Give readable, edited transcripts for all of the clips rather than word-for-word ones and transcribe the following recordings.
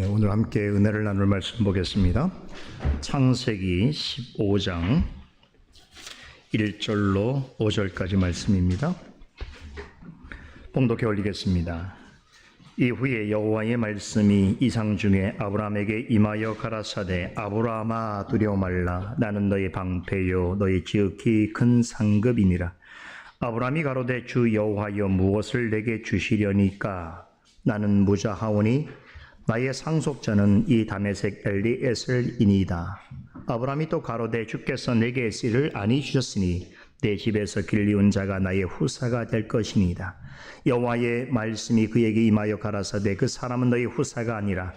오늘 함께 은혜를 나눌 말씀 보겠습니다. 창세기 15장 1절로 5절까지 말씀입니다. 봉독해 올리겠습니다. 이후에 여호와의 말씀이 이상 중에 아브라함에게 임하여 가라사대 아브라함아 두려워 말라. 나는 너의 방패요 너의 지극히 큰 상급이니라. 아브라함이 가로되 주 여호와여 무엇을 내게 주시려니까? 나는 무자하오니 나의 상속자는 이 다메섹 엘리에셀이니이다. 아브라함이 또 가로되 주께서 내게 씨를 아니 주셨으니 내 집에서 길리운 자가 나의 후사가 될 것이니이다. 여호와의 말씀이 그에게 임하여 가라사대 그 사람은 너의 후사가 아니라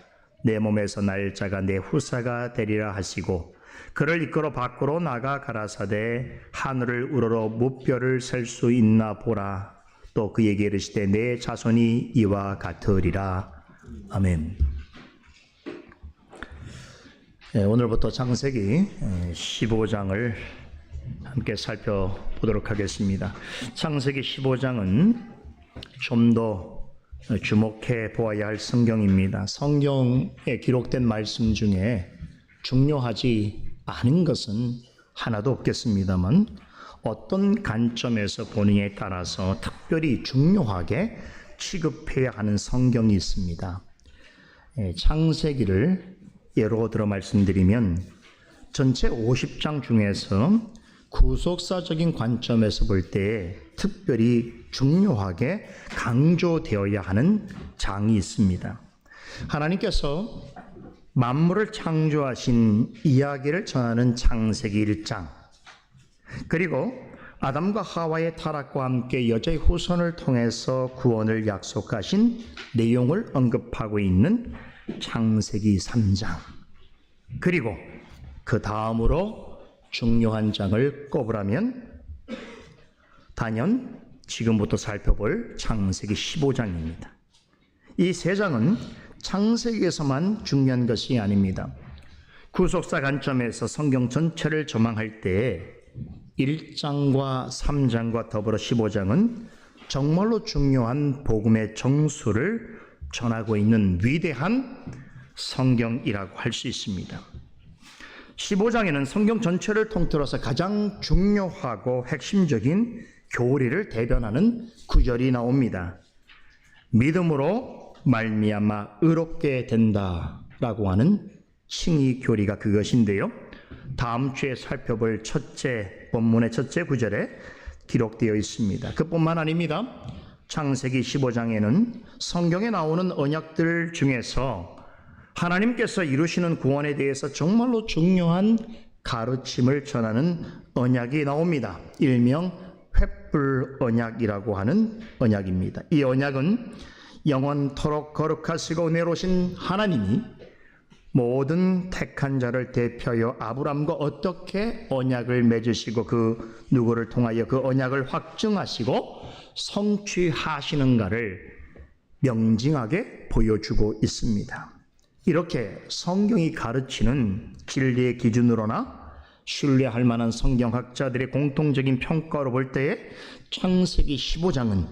내 몸에서 날 자가 내 후사가 되리라 하시고 그를 이끌어 밖으로 나가 가라사대 하늘을 우러러 무뼈를 셀 수 있나 보라. 또 그에게 이르시되 내 자손이 이와 같으리라. 아멘. 오늘부터 창세기 15장을 함께 살펴보도록 하겠습니다. 창세기 15장은 좀 더 주목해 보아야 할 성경입니다. 성경에 기록된 말씀 중에 중요하지 않은 것은 하나도 없겠습니다만 어떤 관점에서 보느냐에 따라서 특별히 중요하게 취급해야 하는 성경이 있습니다. 창세기를 예로 들어 말씀드리면 전체 50장 중에서 구속사적인 관점에서 볼 때 특별히 중요하게 강조되어야 하는 장이 있습니다. 하나님께서 만물을 창조하신 이야기를 전하는 창세기 1장, 그리고 아담과 하와의 타락과 함께 여자의 후손을 통해서 구원을 약속하신 내용을 언급하고 있는 창세기 3장, 그리고 그 다음으로 중요한 장을 꼽으라면 단연 지금부터 살펴볼 창세기 15장입니다. 이 세 장은 창세기에서만 중요한 것이 아닙니다. 구속사 관점에서 성경 전체를 조망할 때 1장과 3장과 더불어 15장은 정말로 중요한 복음의 정수를 전하고 있는 위대한 성경이라고 할 수 있습니다. 15장에는 성경 전체를 통틀어서 가장 중요하고 핵심적인 교리를 대변하는 구절이 나옵니다. 믿음으로 말미암아 의롭게 된다라고 하는 칭의 교리가 그것인데요. 다음 주에 살펴볼 본문의 첫째 구절에 기록되어 있습니다. 그뿐만 아닙니다. 창세기 15장에는 성경에 나오는 언약들 중에서 하나님께서 이루시는 구원에 대해서 정말로 중요한 가르침을 전하는 언약이 나옵니다. 일명 횃불 언약이라고 하는 언약입니다. 이 언약은 영원토록 거룩하시고 은혜로우신 하나님이 모든 택한 자를 대표하여 아브람과 어떻게 언약을 맺으시고 그 누구를 통하여 그 언약을 확증하시고 성취하시는가를 명징하게 보여주고 있습니다. 이렇게 성경이 가르치는 진리의 기준으로나 신뢰할 만한 성경학자들의 공통적인 평가로 볼 때에 창세기 15장은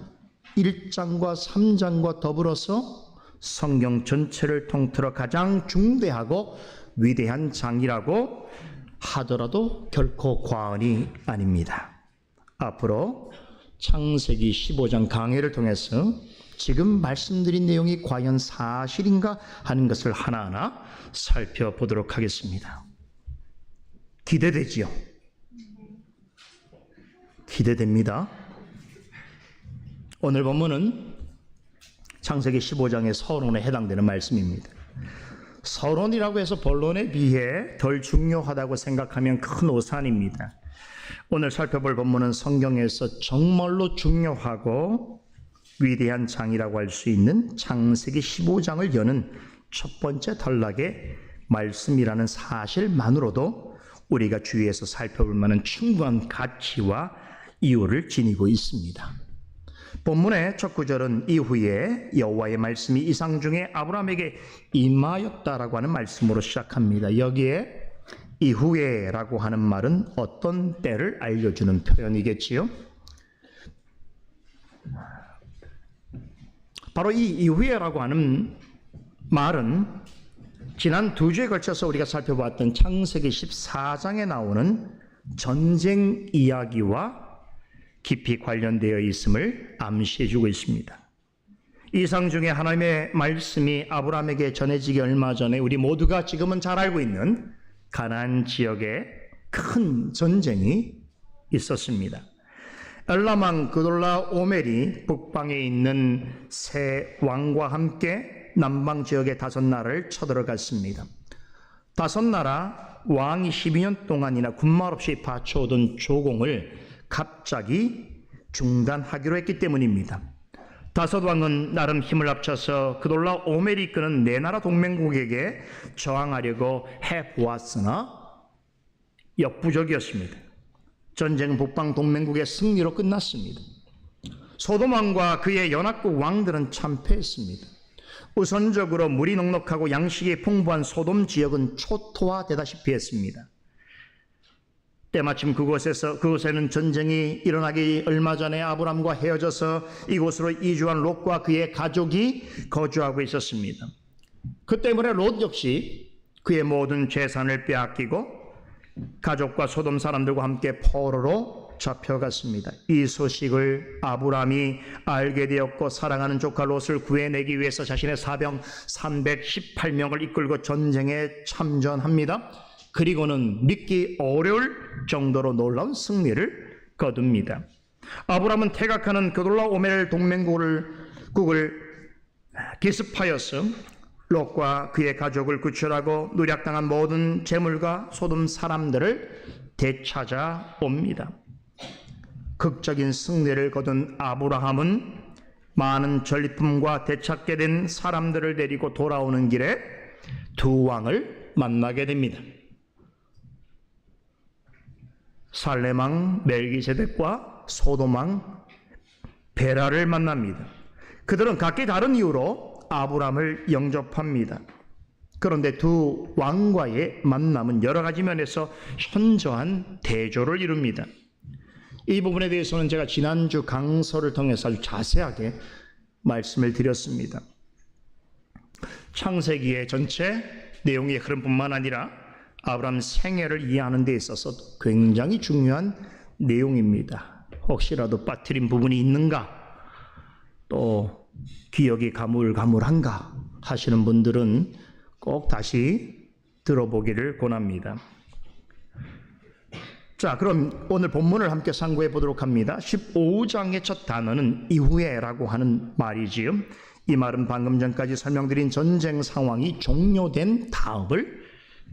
1장과 3장과 더불어서 성경 전체를 통틀어 가장 중대하고 위대한 장이라고 하더라도 결코 과언이 아닙니다. 앞으로 창세기 15장 강해를 통해서 지금 말씀드린 내용이 과연 사실인가 하는 것을 하나하나 살펴보도록 하겠습니다. 기대되지요? 기대됩니다. 오늘 본문은 창세기 15장의 서론에 해당되는 말씀입니다. 서론이라고 해서 본론에 비해 덜 중요하다고 생각하면 큰 오산입니다. 오늘 살펴볼 본문은 성경에서 정말로 중요하고 위대한 장이라고 할 수 있는 창세기 15장을 여는 첫 번째 단락의 말씀이라는 사실만으로도 우리가 주위에서 살펴볼 만한 충분한 가치와 이유를 지니고 있습니다. 본문의 첫 구절은 이후에 여호와의 말씀이 이상 중에 아브라함에게 임하였다라고 하는 말씀으로 시작합니다. 여기에 이후에라고 하는 말은 어떤 때를 알려주는 표현이겠지요? 바로 이 이후에라고 하는 말은 지난 2주에 걸쳐서 우리가 살펴봤던 창세기 14장에 나오는 전쟁 이야기와 깊이 관련되어 있음을 암시해주고 있습니다. 이상 중에 하나님의 말씀이 아브라함에게 전해지기 얼마 전에 우리 모두가 지금은 잘 알고 있는 가나안 지역에 큰 전쟁이 있었습니다. 엘람 왕 그돌라오멜이 북방에 있는 세 왕과 함께 남방 지역의 5나라를 쳐들어갔습니다. 5나라 왕이 12년 동안이나 군말 없이 바쳐오던 조공을 갑자기 중단하기로 했기 때문입니다. 5왕은 나름 힘을 합쳐서 그돌라오멜이 이끄는 4나라 동맹국에게 저항하려고 해보았으나 역부족이었습니다. 전쟁은 북방 동맹국의 승리로 끝났습니다. 소돔 왕과 그의 연합국 왕들은 참패했습니다. 우선적으로 물이 넉넉하고 양식이 풍부한 소돔 지역은 초토화되다시피 했습니다. 때마침 그곳에는 전쟁이 일어나기 얼마 전에 아브람과 헤어져서 이곳으로 이주한 롯과 그의 가족이 거주하고 있었습니다. 그 때문에 롯 역시 그의 모든 재산을 빼앗기고 가족과 소돔 사람들과 함께 포로로 잡혀갔습니다. 이 소식을 아브람이 알게 되었고 사랑하는 조카 롯을 구해내기 위해서 자신의 사병 318명을 이끌고 전쟁에 참전합니다. 그리고는 믿기 어려울 정도로 놀라운 승리를 거둡니다. 아브람은 태각하는 그돌라오멜 동맹국을 기습하여서 롯과 그의 가족을 구출하고 누략당한 모든 재물과 소돔 사람들을 되찾아옵니다. 극적인 승리를 거둔 아브라함은 많은 전리품과 되찾게 된 사람들을 데리고 돌아오는 길에 2왕을 만나게 됩니다. 살렘왕 멜기세덱과 소돔왕 베라를 만납니다. 그들은 각기 다른 이유로 아브람을 영접합니다. 그런데 2 왕과의 만남은 여러 가지 면에서 현저한 대조를 이룹니다. 이 부분에 대해서는 제가 지난주 강서를 통해서 아주 자세하게 말씀을 드렸습니다. 창세기의 전체 내용의 흐름뿐만 아니라 아브람 생애를 이해하는 데 있어서 굉장히 중요한 내용입니다. 혹시라도 빠뜨린 부분이 있는가, 또 기억이 가물가물한가 하시는 분들은 꼭 다시 들어보기를 권합니다. 자, 그럼 오늘 본문을 함께 상고해 보도록 합니다. 15장의 첫 단어는 이후에라고 하는 말이지요. 이 말은 방금 전까지 설명드린 전쟁 상황이 종료된 다음을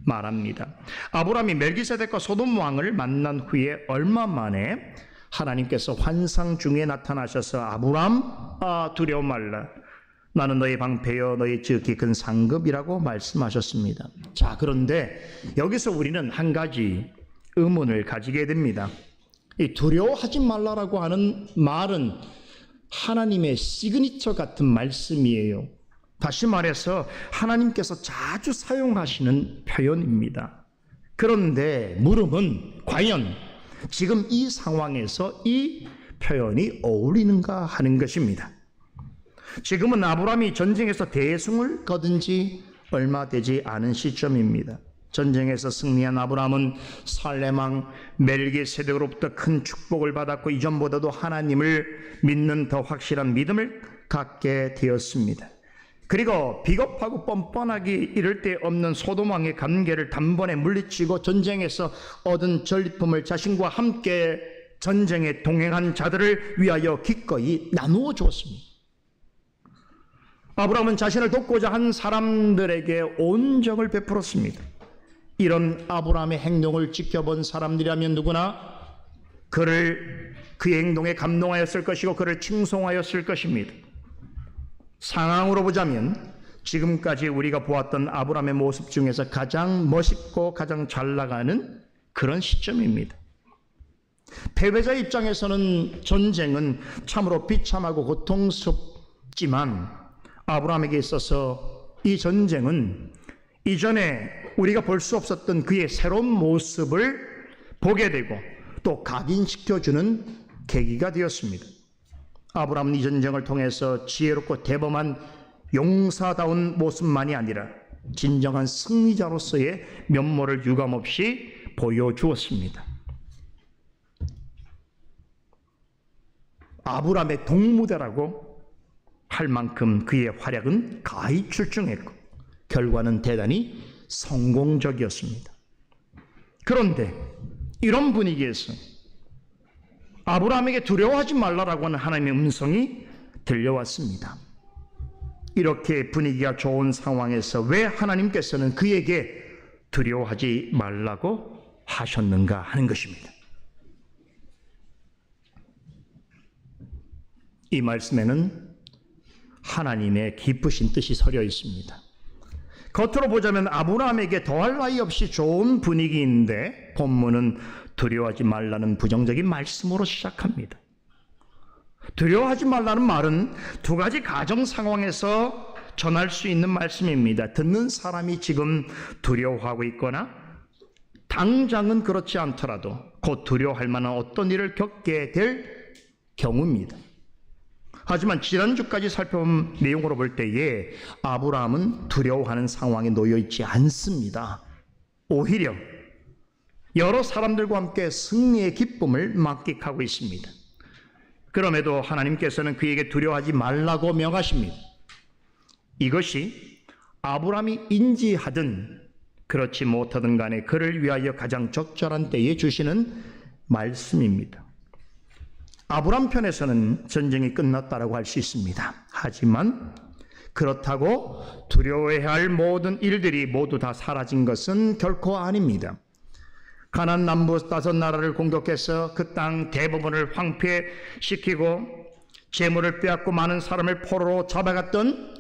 말합니다. 아브람이 멜기세덱과 소돔 왕을 만난 후에 얼마 만에 하나님께서 환상 중에 나타나셔서 아브람, 두려워 말라. 나는 너의 방패여 너의 지극히 큰 상급이라고 말씀하셨습니다. 자, 그런데 여기서 우리는 한 가지 의문을 가지게 됩니다. 이 두려워하지 말라라고 하는 말은 하나님의 시그니처 같은 말씀이에요. 다시 말해서 하나님께서 자주 사용하시는 표현입니다. 그런데 물음은 과연 지금 이 상황에서 이 표현이 어울리는가 하는 것입니다. 지금은 아브람이 전쟁에서 대승을 거둔 지 얼마 되지 않은 시점입니다. 전쟁에서 승리한 아브람은 살렘왕 멜기세덱으로부터 큰 축복을 받았고 이전보다도 하나님을 믿는 더 확실한 믿음을 갖게 되었습니다. 그리고 비겁하고 뻔뻔하기 이를 데 없는 소돔 왕의 관계를 단번에 물리치고 전쟁에서 얻은 전리품을 자신과 함께 전쟁에 동행한 자들을 위하여 기꺼이 나누어 주었습니다. 아브라함은 자신을 돕고자 한 사람들에게 온정을 베풀었습니다. 이런 아브라함의 행동을 지켜본 사람들이라면 누구나 그의 행동에 감동하였을 것이고 그를 칭송하였을 것입니다. 상황으로 보자면 지금까지 우리가 보았던 아브라함의 모습 중에서 가장 멋있고 가장 잘 나가는 그런 시점입니다. 패배자 입장에서는 전쟁은 참으로 비참하고 고통스럽지만 아브라함에게 있어서 이 전쟁은 이전에 우리가 볼 수 없었던 그의 새로운 모습을 보게 되고 또 각인시켜주는 계기가 되었습니다. 아브라함은 이 전쟁을 통해서 지혜롭고 대범한 용사다운 모습만이 아니라 진정한 승리자로서의 면모를 유감없이 보여주었습니다. 아브라함의 동무대라고 할 만큼 그의 활약은 가히 출중했고 결과는 대단히 성공적이었습니다. 그런데 이런 분위기에서 아브라함에게 두려워하지 말라라고 하는 하나님의 음성이 들려왔습니다. 이렇게 분위기가 좋은 상황에서 왜 하나님께서는 그에게 두려워하지 말라고 하셨는가 하는 것입니다. 이 말씀에는 하나님의 깊으신 뜻이 서려 있습니다. 겉으로 보자면 아브라함에게 더할 나위 없이 좋은 분위기인데 본문은 두려워하지 말라는 부정적인 말씀으로 시작합니다. 두려워하지 말라는 말은 두 가지 가정 상황에서 전할 수 있는 말씀입니다. 듣는 사람이 지금 두려워하고 있거나 당장은 그렇지 않더라도 곧 두려워할 만한 어떤 일을 겪게 될 경우입니다. 하지만 지난주까지 살펴본 내용으로 볼 때에 아브라함은 두려워하는 상황에 놓여 있지 않습니다. 오히려 여러 사람들과 함께 승리의 기쁨을 만끽하고 있습니다. 그럼에도 하나님께서는 그에게 두려워하지 말라고 명하십니다. 이것이 아브라함이 인지하든 그렇지 못하든 간에 그를 위하여 가장 적절한 때에 주시는 말씀입니다. 아브라함 편에서는 전쟁이 끝났다라고 할 수 있습니다. 하지만 그렇다고 두려워해야 할 모든 일들이 모두 다 사라진 것은 결코 아닙니다. 가나안 남부 5나라를 공격해서 그 땅 대부분을 황폐시키고 재물을 빼앗고 많은 사람을 포로로 잡아갔던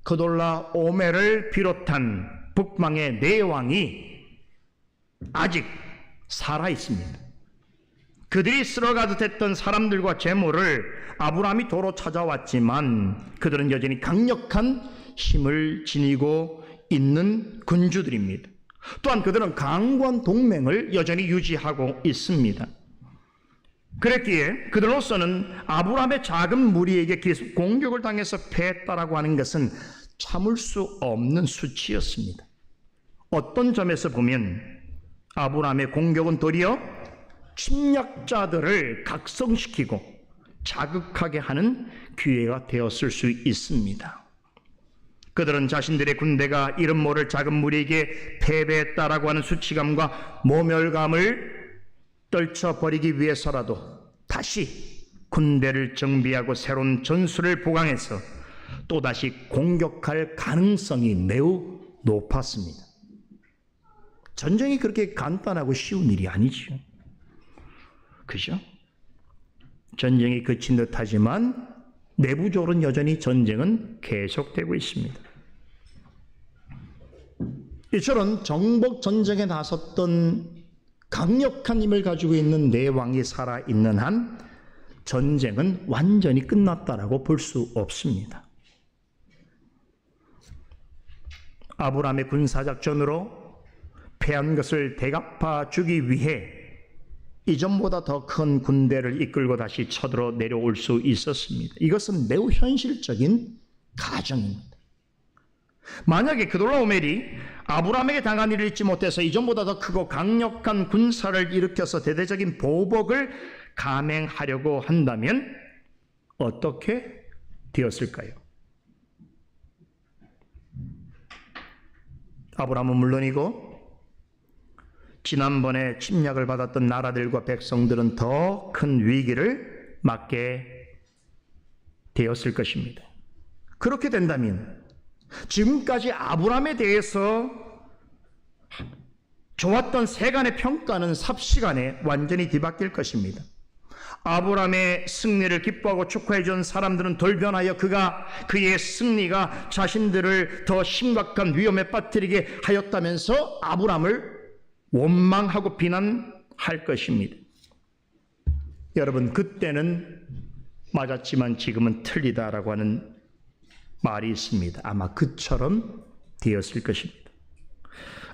그돌라 오멜을 비롯한 북방의 4왕이 아직 살아 있습니다. 그들이 쓸어가듯 했던 사람들과 재물을 아브라함이 도로 찾아왔지만 그들은 여전히 강력한 힘을 지니고 있는 군주들입니다. 또한 그들은 강고한 동맹을 여전히 유지하고 있습니다. 그랬기에 그들로서는 아브라함의 작은 무리에게 계속 공격을 당해서 패했다라고 하는 것은 참을 수 없는 수치였습니다. 어떤 점에서 보면 아브라함의 공격은 도리어 침략자들을 각성시키고 자극하게 하는 기회가 되었을 수 있습니다. 그들은 자신들의 군대가 이름 모를 작은 무리에게 패배했다라고 하는 수치감과 모멸감을 떨쳐버리기 위해서라도 다시 군대를 정비하고 새로운 전술을 보강해서 또다시 공격할 가능성이 매우 높았습니다. 전쟁이 그렇게 간단하고 쉬운 일이 아니죠. 그죠? 전쟁이 그친 듯하지만 내부적으로는 여전히 전쟁은 계속되고 있습니다. 이처럼 정복 전쟁에 나섰던 강력한 힘을 가지고 있는 4왕이 살아있는 한 전쟁은 완전히 끝났다라고 볼 수 없습니다. 아브라함의 군사작전으로 패한 것을 되갚아 주기 위해 이전보다 더 큰 군대를 이끌고 다시 쳐들어 내려올 수 있었습니다. 이것은 매우 현실적인 가정입니다. 만약에 그돌라오멜이 아브라함에게 당한 일을 잊지 못해서 이전보다 더 크고 강력한 군사를 일으켜서 대대적인 보복을 감행하려고 한다면 어떻게 되었을까요? 아브라함은 물론이고 지난번에 침략을 받았던 나라들과 백성들은 더 큰 위기를 맞게 되었을 것입니다. 그렇게 된다면 지금까지 아브라함에 대해서 좋았던 세간의 평가는 삽시간에 완전히 뒤바뀔 것입니다. 아브라함의 승리를 기뻐하고 축하해 준 사람들은 돌변하여 그의 승리가 자신들을 더 심각한 위험에 빠뜨리게 하였다면서 아브라함을 원망하고 비난할 것입니다. 여러분, 그때는 맞았지만 지금은 틀리다라고 하는 말이 있습니다. 아마 그처럼 되었을 것입니다.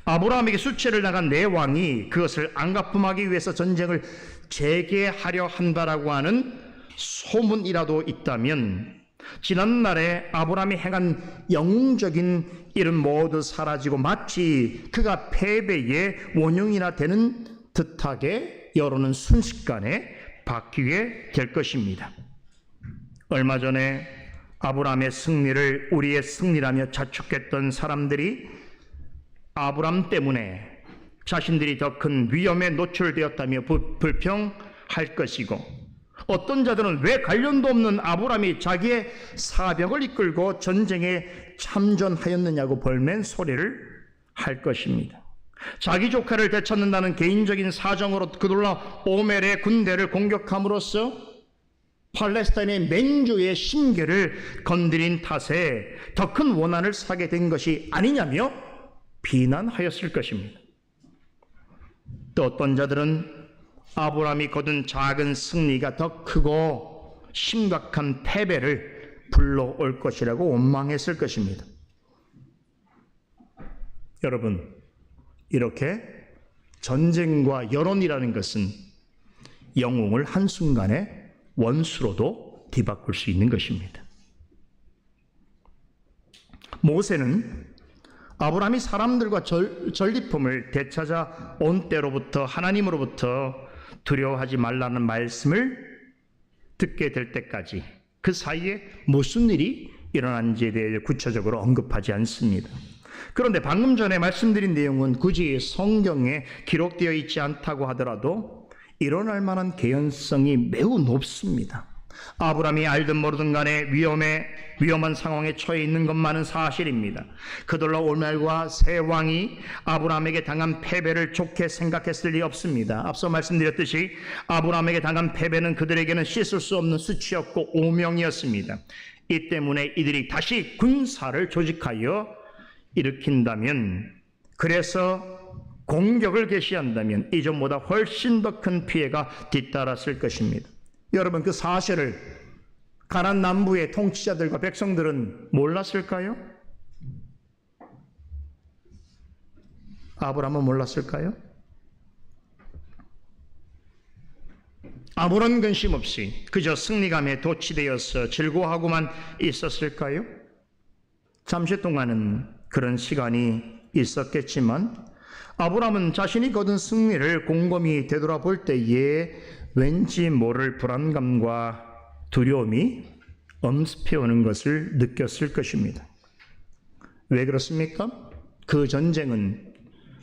아브라함에게 수치를 당한 4왕이 그것을 안갚음하기 위해서 전쟁을 재개하려 한다라고 하는 소문이라도 있다면 지난날에 아브라함이 행한 영웅적인 일은 모두 사라지고 마치 그가 패배의 원흉이나 되는 듯하게 여론은 순식간에 바뀌게 될 것입니다. 얼마 전에 아브라함의 승리를 우리의 승리라며 자축했던 사람들이 아브라함 때문에 자신들이 더 큰 위험에 노출되었다며 불평할 것이고, 어떤 자들은 왜 관련도 없는 아브라함이 자기의 사병을 이끌고 전쟁에 참전하였느냐고 벌맨 소리를 할 것입니다. 자기 조카를 되찾는다는 개인적인 사정으로 그둘라 오멜의 군대를 공격함으로써 팔레스타인의 맹주의 심계를 건드린 탓에 더 큰 원한을 사게 된 것이 아니냐며 비난하였을 것입니다. 또 어떤 자들은 아브라함이 거둔 작은 승리가 더 크고 심각한 패배를 불러올 것이라고 원망했을 것입니다. 여러분, 이렇게 전쟁과 여론이라는 것은 영웅을 한순간에 원수로도 뒤바꿀 수 있는 것입니다. 모세는 아브라함이 사람들과 전리품을 되찾아 온 때로부터 하나님으로부터 두려워하지 말라는 말씀을 듣게 될 때까지 그 사이에 무슨 일이 일어난지에 대해 구체적으로 언급하지 않습니다. 그런데 방금 전에 말씀드린 내용은 굳이 성경에 기록되어 있지 않다고 하더라도 일어날 만한 개연성이 매우 높습니다. 아브라함이 알든 모르든 간에 위험한 상황에 처해 있는 것만은 사실입니다. 그들로 오멜과 세 왕이 아브라함에게 당한 패배를 좋게 생각했을 리 없습니다. 앞서 말씀드렸듯이 아브라함에게 당한 패배는 그들에게는 씻을 수 없는 수치였고 오명이었습니다. 이 때문에 이들이 다시 군사를 조직하여 일으킨다면, 그래서 공격을 개시한다면 이전보다 훨씬 더 큰 피해가 뒤따랐을 것입니다. 여러분, 그 사실을 가나안 남부의 통치자들과 백성들은 몰랐을까요? 아브라함은 몰랐을까요? 아무런 근심 없이 그저 승리감에 도취되어서 즐거워하고만 있었을까요? 잠시 동안은 그런 시간이 있었겠지만 아브라함은 자신이 거둔 승리를 곰곰이 되돌아볼 때에 왠지 모를 불안감과 두려움이 엄습해오는 것을 느꼈을 것입니다. 왜 그렇습니까? 그 전쟁은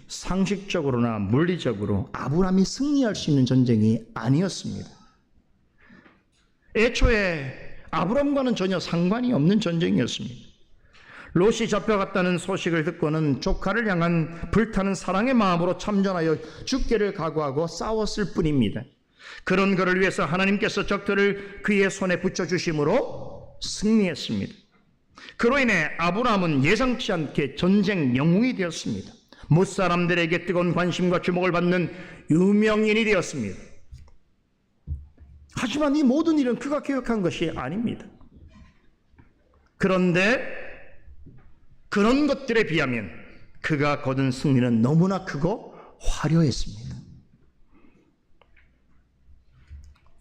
상식적으로나 물리적으로 아브라함이 승리할 수 있는 전쟁이 아니었습니다. 애초에 아브라함과는 전혀 상관이 없는 전쟁이었습니다. 롯이 잡혀갔다는 소식을 듣고는 조카를 향한 불타는 사랑의 마음으로 참전하여 죽기를 각오하고 싸웠을 뿐입니다. 그런 그를 위해서 하나님께서 적들을 그의 손에 붙여주심으로 승리했습니다. 그로 인해 아브라함은 예상치 않게 전쟁 영웅이 되었습니다. 뭇사람들에게 뜨거운 관심과 주목을 받는 유명인이 되었습니다. 하지만 이 모든 일은 그가 계획한 것이 아닙니다. 그런데 그런 것들에 비하면 그가 거둔 승리는 너무나 크고 화려했습니다.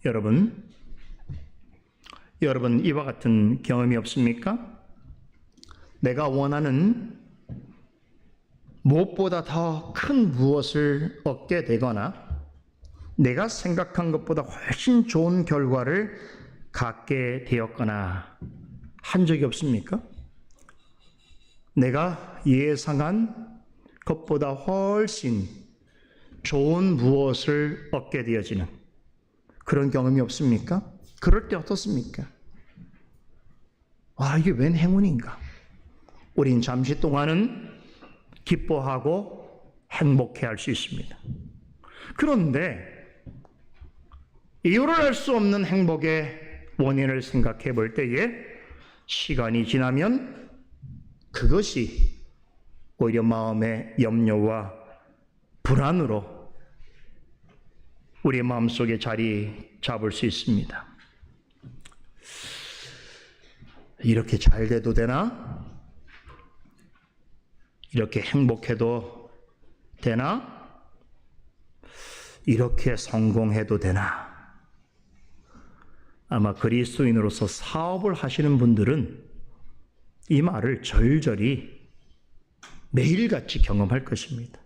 여러분 이와 같은 경험이 없습니까? 내가 원하는 무엇보다 더 큰 무엇을 얻게 되거나 내가 생각한 것보다 훨씬 좋은 결과를 갖게 되었거나 한 적이 없습니까? 내가 예상한 것보다 훨씬 좋은 무엇을 얻게 되어지는 그런 경험이 없습니까? 그럴 때 어떻습니까? 이게 웬 행운인가? 우린 잠시 동안은 기뻐하고 행복해할 수 있습니다. 그런데 이유를 알 수 없는 행복의 원인을 생각해 볼 때에 시간이 지나면 그것이 오히려 마음의 염려와 불안으로 우리의 마음속에 자리 잡을 수 있습니다. 이렇게 잘 돼도 되나? 이렇게 행복해도 되나? 이렇게 성공해도 되나? 아마 그리스도인으로서 사업을 하시는 분들은 이 말을 절절히 매일같이 경험할 것입니다.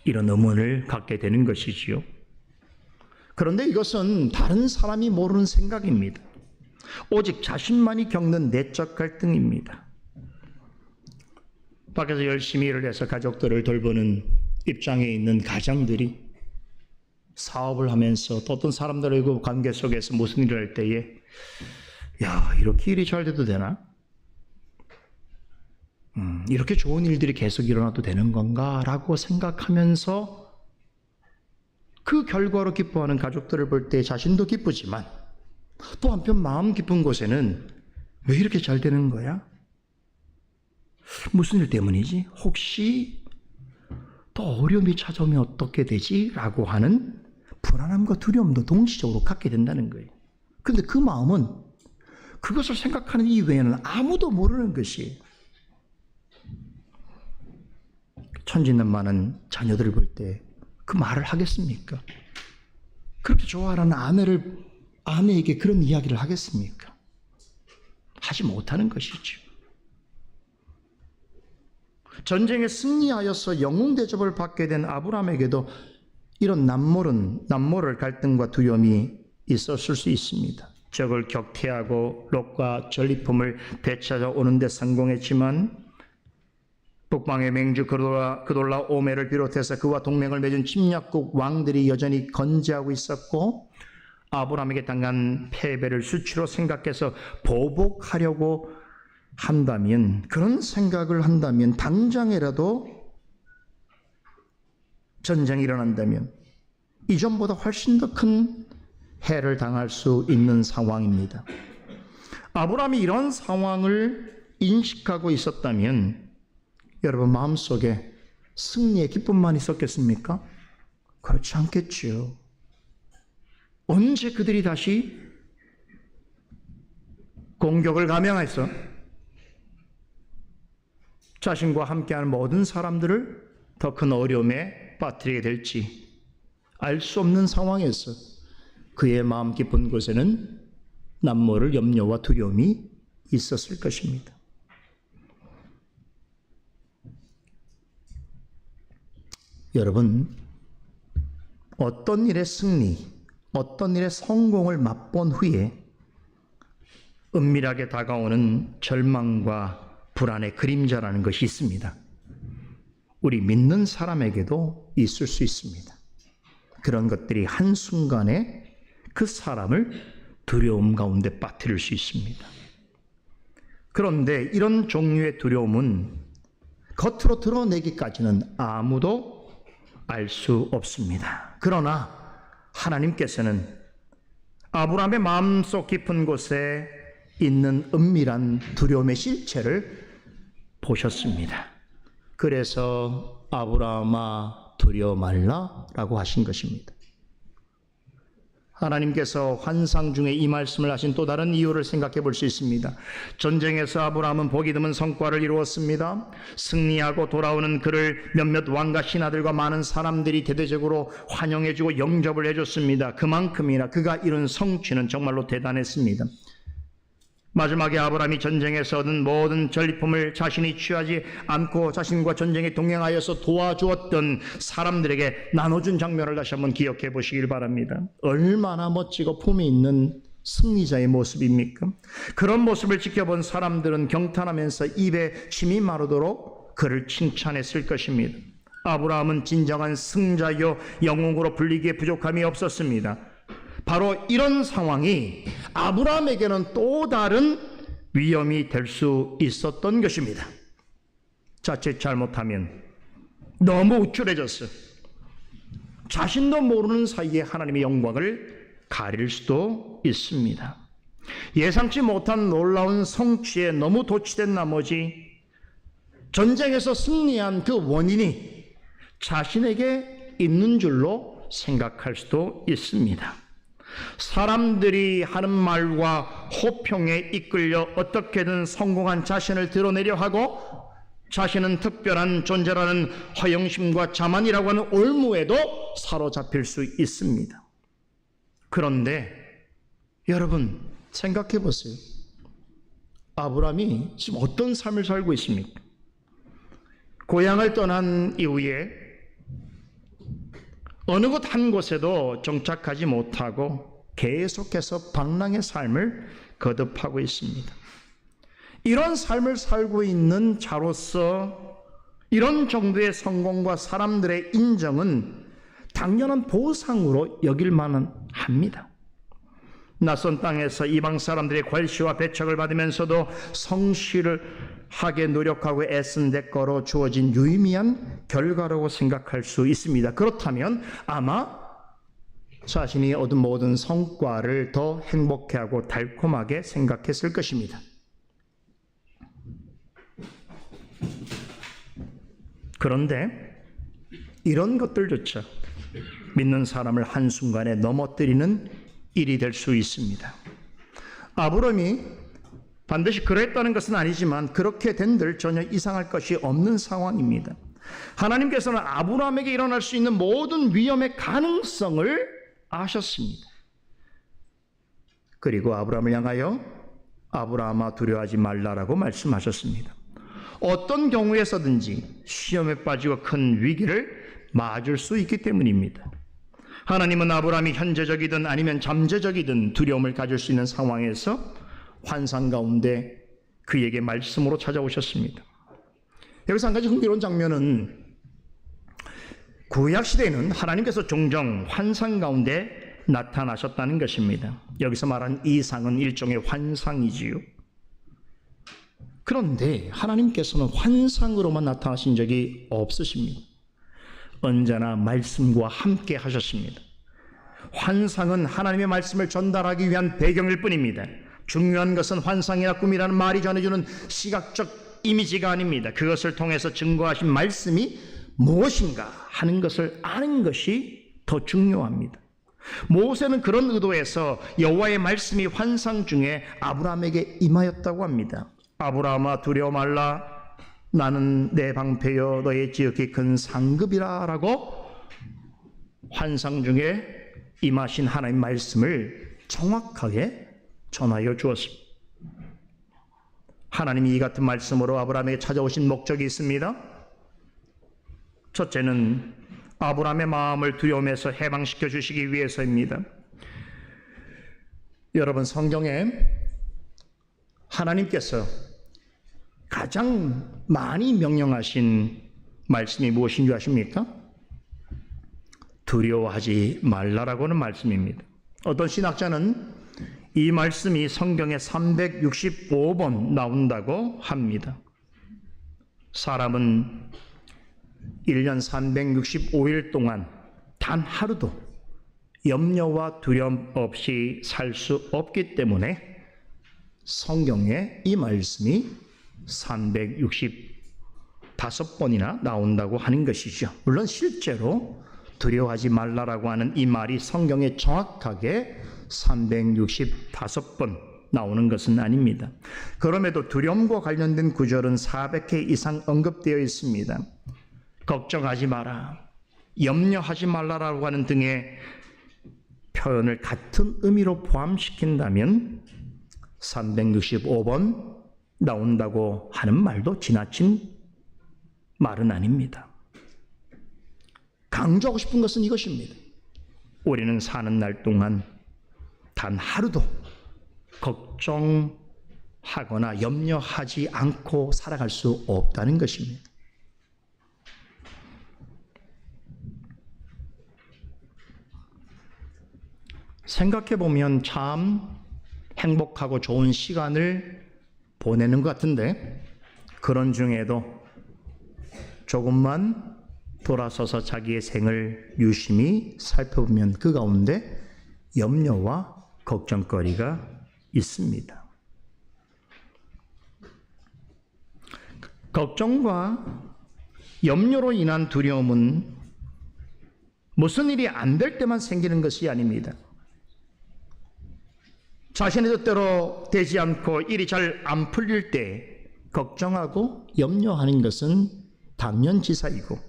이런 의문을 갖게 되는 것이지요. 그런데 이것은 다른 사람이 모르는 생각입니다. 오직 자신만이 겪는 내적 갈등입니다. 밖에서 열심히 일을 해서 가족들을 돌보는 입장에 있는 가장들이 사업을 하면서 또 어떤 사람들의 관계 속에서 무슨 일을 할 때에 야, 이렇게 일이 잘 돼도 되나? 이렇게 좋은 일들이 계속 일어나도 되는 건가? 라고 생각하면서 그 결과로 기뻐하는 가족들을 볼 때 자신도 기쁘지만 또 한편 마음 깊은 곳에는 왜 이렇게 잘 되는 거야? 무슨 일 때문이지? 혹시 또 어려움이 찾아오면 어떻게 되지? 라고 하는 불안함과 두려움도 동시적으로 갖게 된다는 거예요. 그런데 그 마음은 그것을 생각하는 이외에는 아무도 모르는 것이에요. 천진난만한 자녀들을 볼 때 그 말을 하겠습니까? 그렇게 좋아하는 아내에게 그런 이야기를 하겠습니까? 하지 못하는 것이죠. 전쟁에 승리하여서 영웅 대접을 받게 된 아브라함에게도 이런 남모를 갈등과 두려움이 있었을 수 있습니다. 적을 격퇴하고 롯과 전리품을 되찾아 오는 데 성공했지만 북방의 맹주 그돌라 오메를 비롯해서 그와 동맹을 맺은 침략국 왕들이 여전히 건재하고 있었고 아브라함에게 당한 패배를 수치로 생각해서 보복하려고 한다면, 그런 생각을 한다면, 당장이라도 전쟁이 일어난다면 이전보다 훨씬 더 큰 해를 당할 수 있는 상황입니다. 아브라함이 이런 상황을 인식하고 있었다면 여러분 마음속에 승리의 기쁨만 있었겠습니까? 그렇지 않겠지요. 언제 그들이 다시 공격을 감행해서 자신과 함께하는 모든 사람들을 더 큰 어려움에 빠뜨리게 될지 알 수 없는 상황에서 그의 마음 깊은 곳에는 남모를 염려와 두려움이 있었을 것입니다. 여러분, 어떤 일의 승리, 어떤 일의 성공을 맛본 후에 은밀하게 다가오는 절망과 불안의 그림자라는 것이 있습니다. 우리 믿는 사람에게도 있을 수 있습니다. 그런 것들이 한순간에 그 사람을 두려움 가운데 빠뜨릴 수 있습니다. 그런데 이런 종류의 두려움은 겉으로 드러내기까지는 아무도 알 수 없습니다. 그러나 하나님께서는 아브라함의 마음속 깊은 곳에 있는 은밀한 두려움의 실체를 보셨습니다. 그래서 아브라함아 두려워 말라라고 하신 것입니다. 하나님께서 환상 중에 이 말씀을 하신 또 다른 이유를 생각해 볼 수 있습니다. 전쟁에서 아브라함은 보기 드문 성과를 이루었습니다. 승리하고 돌아오는 그를 몇몇 왕과 신하들과 많은 사람들이 대대적으로 환영해주고 영접을 해줬습니다. 그만큼이나 그가 이룬 성취는 정말로 대단했습니다. 마지막에 아브라함이 전쟁에서 얻은 모든 전리품을 자신이 취하지 않고 자신과 전쟁에 동행하여서 도와주었던 사람들에게 나눠준 장면을 다시 한번 기억해 보시길 바랍니다. 얼마나 멋지고 품이 있는 승리자의 모습입니까? 그런 모습을 지켜본 사람들은 경탄하면서 입에 침이 마르도록 그를 칭찬했을 것입니다. 아브라함은 진정한 승자요 영웅으로 불리기에 부족함이 없었습니다. 바로 이런 상황이 아브라함에게는 또 다른 위험이 될 수 있었던 것입니다. 자칫 잘못하면 너무 우쭐해졌어. 자신도 모르는 사이에 하나님의 영광을 가릴 수도 있습니다. 예상치 못한 놀라운 성취에 너무 도취된 나머지 전쟁에서 승리한 그 원인이 자신에게 있는 줄로 생각할 수도 있습니다. 사람들이 하는 말과 호평에 이끌려 어떻게든 성공한 자신을 드러내려 하고 자신은 특별한 존재라는 허영심과 자만이라고 하는 올무에도 사로잡힐 수 있습니다. 그런데 여러분 생각해 보세요. 아브라함이 지금 어떤 삶을 살고 있습니까? 고향을 떠난 이후에 어느 곳 한 곳에도 정착하지 못하고 계속해서 방랑의 삶을 거듭하고 있습니다. 이런 삶을 살고 있는 자로서 이런 정도의 성공과 사람들의 인정은 당연한 보상으로 여길 만은 합니다. 낯선 땅에서 이방 사람들의 괄시와 배척을 받으면서도 성실을 하게 노력하고 애쓴 대가로 주어진 유의미한 결과라고 생각할 수 있습니다. 그렇다면 아마 자신이 얻은 모든 성과를 더 행복해하고 달콤하게 생각했을 것입니다. 그런데 이런 것들조차 믿는 사람을 한순간에 넘어뜨리는 일이 될 수 있습니다. 아브라함이 반드시 그랬다는 것은 아니지만 그렇게 된들 전혀 이상할 것이 없는 상황입니다. 하나님께서는 아브라함에게 일어날 수 있는 모든 위험의 가능성을 아셨습니다. 그리고 아브라함을 향하여 아브라함아 두려워하지 말라라고 말씀하셨습니다. 어떤 경우에서든지 시험에 빠지고 큰 위기를 맞을 수 있기 때문입니다. 하나님은 아브라함이 현재적이든 아니면 잠재적이든 두려움을 가질 수 있는 상황에서 환상 가운데 그에게 말씀으로 찾아오셨습니다. 여기서 한 가지 흥미로운 장면은 구약시대에는 하나님께서 종종 환상 가운데 나타나셨다는 것입니다. 여기서 말한 이상은 일종의 환상이지요. 그런데 하나님께서는 환상으로만 나타나신 적이 없으십니다. 언제나 말씀과 함께 하셨습니다. 환상은 하나님의 말씀을 전달하기 위한 배경일 뿐입니다. 중요한 것은 환상이나 꿈이라는 말이 전해주는 시각적 이미지가 아닙니다. 그것을 통해서 증거하신 말씀이 무엇인가 하는 것을 아는 것이 더 중요합니다. 모세는 그런 의도에서 여호와의 말씀이 환상 중에 아브라함에게 임하였다고 합니다. 아브라함아 두려워 말라, 나는 내 방패여 너의 지극히 큰 상급이라 라고 환상 중에 임하신 하나님의 말씀을 정확하게 전하여 주었습니다. 하나님이 이 같은 말씀으로 아브라함에게 찾아오신 목적이 있습니다. 첫째는 아브라함의 마음을 두려움에서 해방시켜 주시기 위해서입니다. 여러분, 성경에 하나님께서 가장 많이 명령하신 말씀이 무엇인 줄 아십니까? 두려워하지 말라라고는 말씀입니다. 어떤 신학자는 이 말씀이 성경에 365번 나온다고 합니다. 사람은 1년 365일 동안 단 하루도 염려와 두려움 없이 살 수 없기 때문에 성경에 이 말씀이 365번이나 나온다고 하는 것이죠. 물론 실제로 두려워하지 말라라고 하는 이 말이 성경에 정확하게 365번 나오는 것은 아닙니다. 그럼에도 두려움과 관련된 구절은 400회 이상 언급되어 있습니다. 걱정하지 마라, 염려하지 말라라고 하는 등의 표현을 같은 의미로 포함시킨다면 365번 나온다고 하는 말도 지나친 말은 아닙니다. 강조하고 싶은 것은 이것입니다. 우리는 사는 날 동안 단 하루도 걱정하거나 염려하지 않고 살아갈 수 없다는 것입니다. 생각해보면 참 행복하고 좋은 시간을 보내는 것 같은데, 그런 중에도 조금만 돌아서서 자기의 생을 유심히 살펴보면 그 가운데 염려와 걱정거리가 있습니다. 걱정과 염려로 인한 두려움은 무슨 일이 안 될 때만 생기는 것이 아닙니다. 자신의 뜻대로 되지 않고 일이 잘 안 풀릴 때 걱정하고 염려하는 것은 당연지사이고,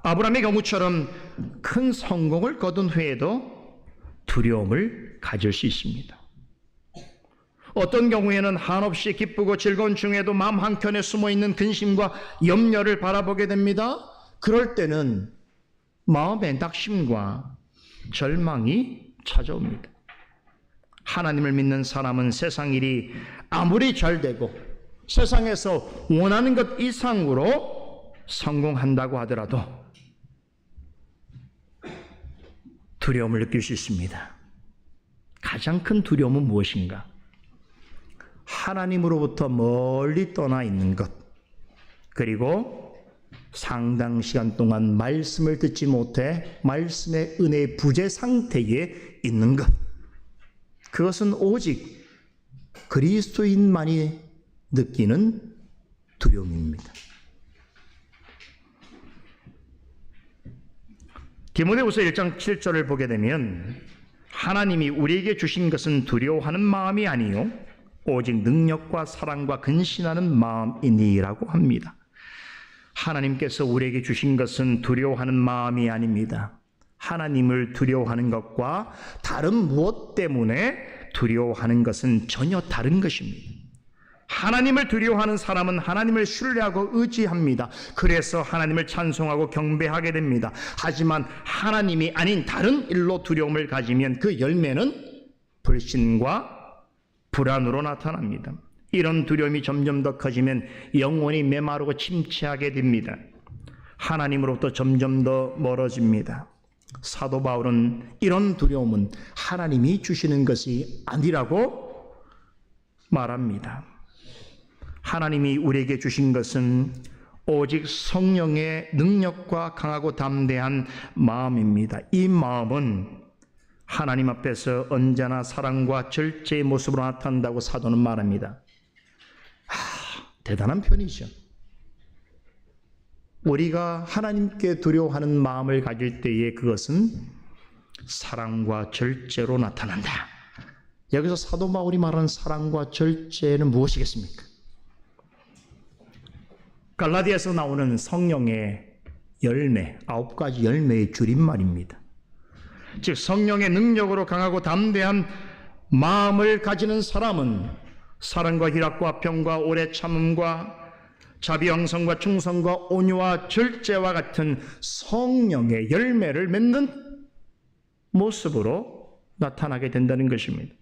아브라함의 경우처럼 큰 성공을 거둔 후에도 두려움을 가질 수 있습니다. 어떤 경우에는 한없이 기쁘고 즐거운 중에도 마음 한켠에 숨어있는 근심과 염려를 바라보게 됩니다. 그럴 때는 마음의 낙심과 절망이 찾아옵니다. 하나님을 믿는 사람은 세상 일이 아무리 잘 되고 세상에서 원하는 것 이상으로 성공한다고 하더라도 두려움을 느낄 수 있습니다. 가장 큰 두려움은 무엇인가? 하나님으로부터 멀리 떠나 있는 것, 그리고 상당 시간 동안 말씀을 듣지 못해 말씀의 은혜의 부재 상태에 있는 것. 그것은 오직 그리스도인만이 느끼는 두려움입니다. 디모데후서 1장 7절을 보게 되면 하나님이 우리에게 주신 것은 두려워하는 마음이 아니요 오직 능력과 사랑과 근신하는 마음이니라고 합니다. 하나님께서 우리에게 주신 것은 두려워하는 마음이 아닙니다. 하나님을 두려워하는 것과 다른 무엇 때문에 두려워하는 것은 전혀 다른 것입니다. 하나님을 두려워하는 사람은 하나님을 신뢰하고 의지합니다. 그래서 하나님을 찬송하고 경배하게 됩니다. 하지만 하나님이 아닌 다른 일로 두려움을 가지면 그 열매는 불신과 불안으로 나타납니다. 이런 두려움이 점점 더 커지면 영혼이 메마르고 침체하게 됩니다. 하나님으로부터 점점 더 멀어집니다. 사도 바울은 이런 두려움은 하나님이 주시는 것이 아니라고 말합니다. 하나님이 우리에게 주신 것은 오직 성령의 능력과 강하고 담대한 마음입니다. 이 마음은 하나님 앞에서 언제나 사랑과 절제의 모습으로 나타난다고 사도는 말합니다. 대단한 편이죠. 우리가 하나님께 두려워하는 마음을 가질 때에 그것은 사랑과 절제로 나타난다. 여기서 사도 바울이 말하는 사랑과 절제는 무엇이겠습니까? 갈라디아에서 나오는 성령의 열매, 9가지 열매의 줄임말입니다. 즉 성령의 능력으로 강하고 담대한 마음을 가지는 사람은 사랑과 희락과 평과 오래 참음과 자비, 형성과 충성과 온유와 절제와 같은 성령의 열매를 맺는 모습으로 나타나게 된다는 것입니다.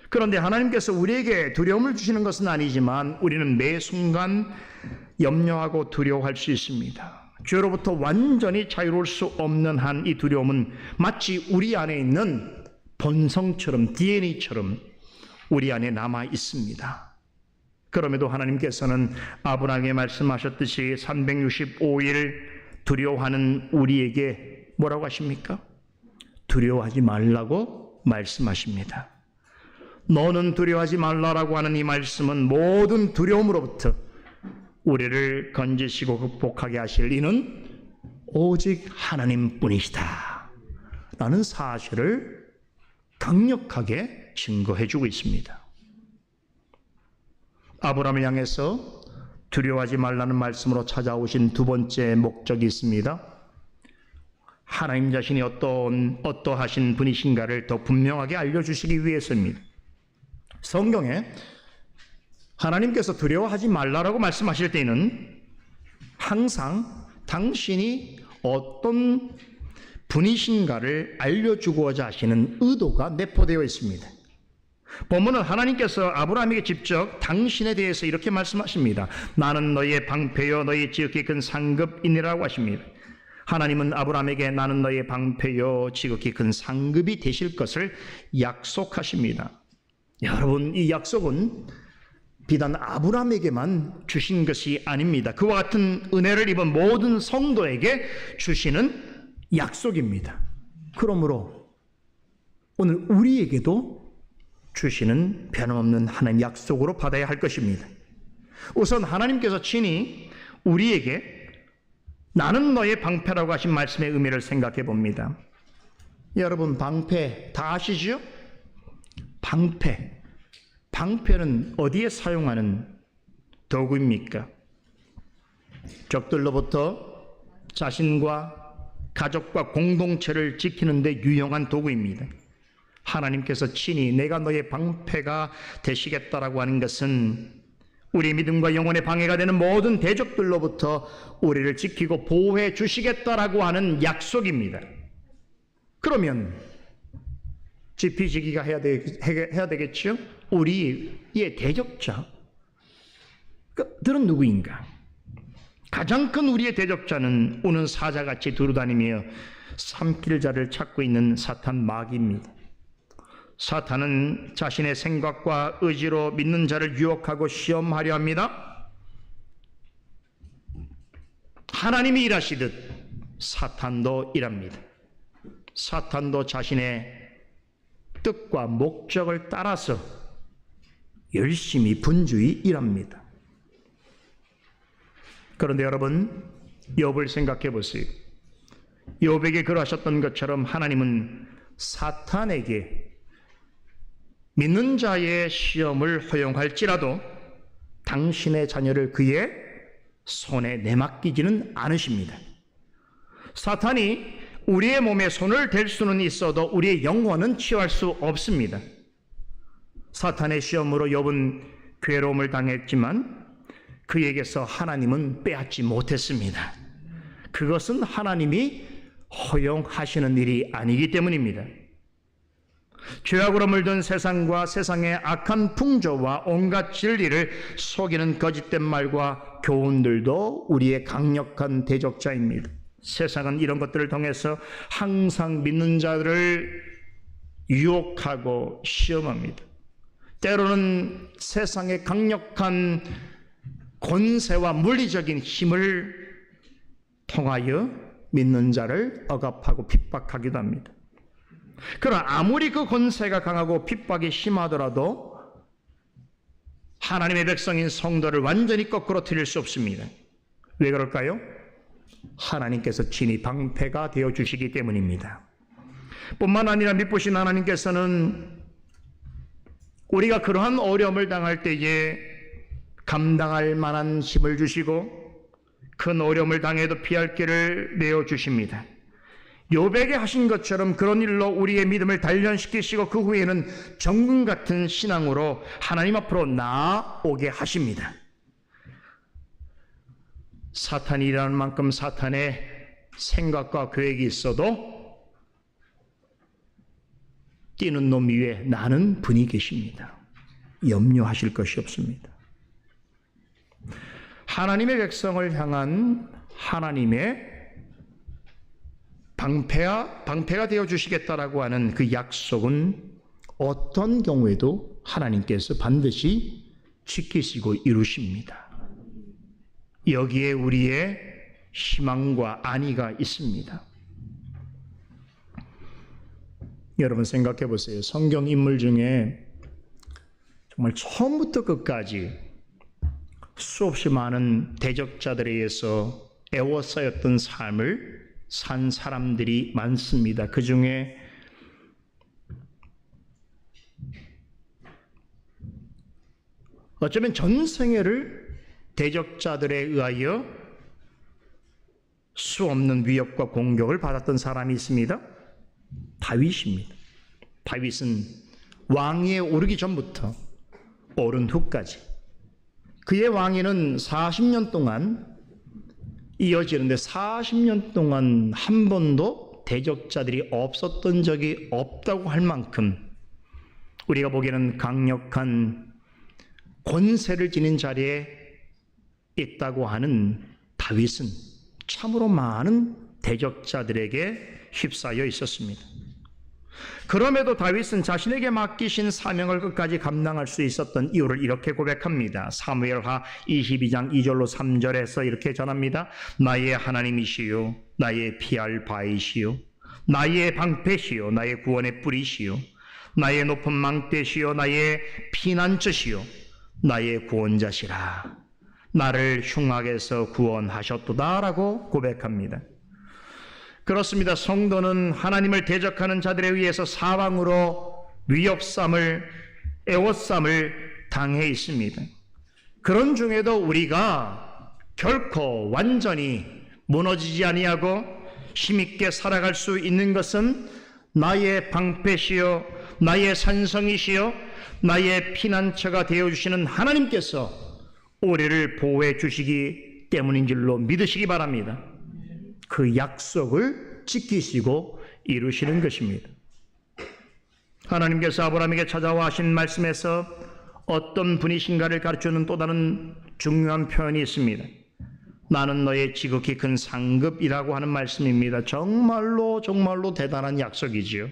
그런데 하나님께서 우리에게 두려움을 주시는 것은 아니지만 우리는 매 순간 염려하고 두려워할 수 있습니다. 죄로부터 완전히 자유로울 수 없는 한 이 두려움은 마치 우리 안에 있는 본성처럼 DNA처럼 우리 안에 남아 있습니다. 그럼에도 하나님께서는 아브라함에게 말씀하셨듯이 365일 두려워하는 우리에게 뭐라고 하십니까? 두려워하지 말라고 말씀하십니다. 너는 두려워하지 말라라고 하는 이 말씀은 모든 두려움으로부터 우리를 건지시고 극복하게 하실 이는 오직 하나님뿐이시다 라는 사실을 강력하게 증거해 주고 있습니다. 아브라함을 향해서 두려워하지 말라는 말씀으로 찾아오신 두 번째 목적이 있습니다. 하나님 자신이 어떠하신 분이신가를 더 분명하게 알려주시기 위해서입니다. 성경에 하나님께서 두려워하지 말라라고 말씀하실 때는 항상 당신이 어떤 분이신가를 알려주고자 하시는 의도가 내포되어 있습니다. 본문은 하나님께서 아브라함에게 직접 당신에 대해서 이렇게 말씀하십니다. 나는 너의 방패요 너의 지극히 큰 상급이니라고 하십니다. 하나님은 아브라함에게 나는 너의 방패요 지극히 큰 상급이 되실 것을 약속하십니다. 여러분, 이 약속은 비단 아브라함에게만 주신 것이 아닙니다. 그와 같은 은혜를 입은 모든 성도에게 주시는 약속입니다. 그러므로 오늘 우리에게도 주시는 변함없는 하나님 약속으로 받아야 할 것입니다. 우선 하나님께서 친히 우리에게 나는 너의 방패라고 하신 말씀의 의미를 생각해 봅니다. 여러분, 방패 다 아시죠? 방패는 어디에 사용하는 도구입니까? 적들로부터 자신과 가족과 공동체를 지키는 데 유용한 도구입니다. 하나님께서 친히 내가 너의 방패가 되시겠다라고 하는 것은 우리 믿음과 영혼의 방해가 되는 모든 대적들로부터 우리를 지키고 보호해 주시겠다라고 하는 약속입니다. 그러면 지피지기가 해야 되겠죠? 우리의 대적자 그들은 누구인가? 가장 큰 우리의 대적자는 우는 사자같이 두루다니며 삼킬 자를 찾고 있는 사탄 마귀입니다. 사탄은 자신의 생각과 의지로 믿는 자를 유혹하고 시험하려 합니다. 하나님이 일하시듯 사탄도 일합니다. 사탄도 자신의 뜻과 목적을 따라서 열심히 분주히 일합니다. 그런데 여러분, 욥을 생각해 보세요. 욥에게 그러하셨던 것처럼 하나님은 사탄에게 믿는 자의 시험을 허용할지라도 당신의 자녀를 그의 손에 내맡기지는 않으십니다. 사탄이 우리의 몸에 손을 댈 수는 있어도 우리의 영혼은 취할 수 없습니다. 사탄의 시험으로 욥은 괴로움을 당했지만 그에게서 하나님은 빼앗지 못했습니다. 그것은 하나님이 허용하시는 일이 아니기 때문입니다. 죄악으로 물든 세상과 세상의 악한 풍조와 온갖 진리를 속이는 거짓된 말과 교훈들도 우리의 강력한 대적자입니다. 세상은 이런 것들을 통해서 항상 믿는 자들을 유혹하고 시험합니다. 때로는 세상의 강력한 권세와 물리적인 힘을 통하여 믿는 자를 억압하고 핍박하기도 합니다. 그러나 아무리 그 권세가 강하고 핍박이 심하더라도 하나님의 백성인 성도를 완전히 거꾸로 틀릴 수 없습니다. 왜 그럴까요? 하나님께서 친히 방패가 되어주시기 때문입니다. 뿐만 아니라 믿으신 하나님께서는 우리가 그러한 어려움을 당할 때에 감당할 만한 힘을 주시고 큰 어려움을 당해도 피할 길을 내어주십니다. 욥에게 하신 것처럼 그런 일로 우리의 믿음을 단련시키시고 그 후에는 정금 같은 신앙으로 하나님 앞으로 나아오게 하십니다. 사탄이 일하는 만큼 사탄의 생각과 계획이 있어도 뛰는 놈 위에 나는 분이 계십니다. 염려하실 것이 없습니다. 하나님의 백성을 향한 하나님의 방패가 되어주시겠다라고 하는 그 약속은 어떤 경우에도 하나님께서 반드시 지키시고 이루십니다. 여기에 우리의 희망과 안위가 있습니다. 여러분 생각해 보세요. 성경 인물 중에 정말 처음부터 끝까지 수없이 많은 대적자들에 의해서 애워싸였던 삶을 산 사람들이 많습니다. 그 중에 어쩌면 전생애를 대적자들에 의하여 수없는 위협과 공격을 받았던 사람이 있습니다. 다윗입니다. 다윗은 왕위에 오르기 전부터 오른 후까지 그의 왕위는 40년 동안 이어지는데 40년 동안 한 번도 대적자들이 없었던 적이 없다고 할 만큼 우리가 보기에는 강력한 권세를 지닌 자리에 있다고 하는 다윗은 참으로 많은 대적자들에게 휩싸여 있었습니다. 그럼에도 다윗은 자신에게 맡기신 사명을 끝까지 감당할 수 있었던 이유를 이렇게 고백합니다. 사무엘하 22장 2절로 3절에서 이렇게 전합니다. 나의 하나님이시요 나의 피할 바이시요 나의 방패시요 나의 구원의 뿌리시요 나의 높은 망대시요 나의 피난처시요 나의 구원자시라. 나를 흉악에서 구원하셨도다라고 고백합니다. 그렇습니다. 성도는 하나님을 대적하는 자들에 의해서 사방으로 위협삼을 애워쌈을 당해 있습니다. 그런 중에도 우리가 결코 완전히 무너지지 아니하고 힘있게 살아갈 수 있는 것은 나의 방패시요 나의 산성이시여 나의 피난처가 되어주시는 하나님께서 우리를 보호해 주시기 때문인 줄로 믿으시기 바랍니다. 그 약속을 지키시고 이루시는 것입니다. 하나님께서 아브라함에게 찾아와 하신 말씀에서 어떤 분이신가를 가르치는 또 다른 중요한 표현이 있습니다. 나는 너의 지극히 큰 상급이라고 하는 말씀입니다. 정말로 대단한 약속이지요.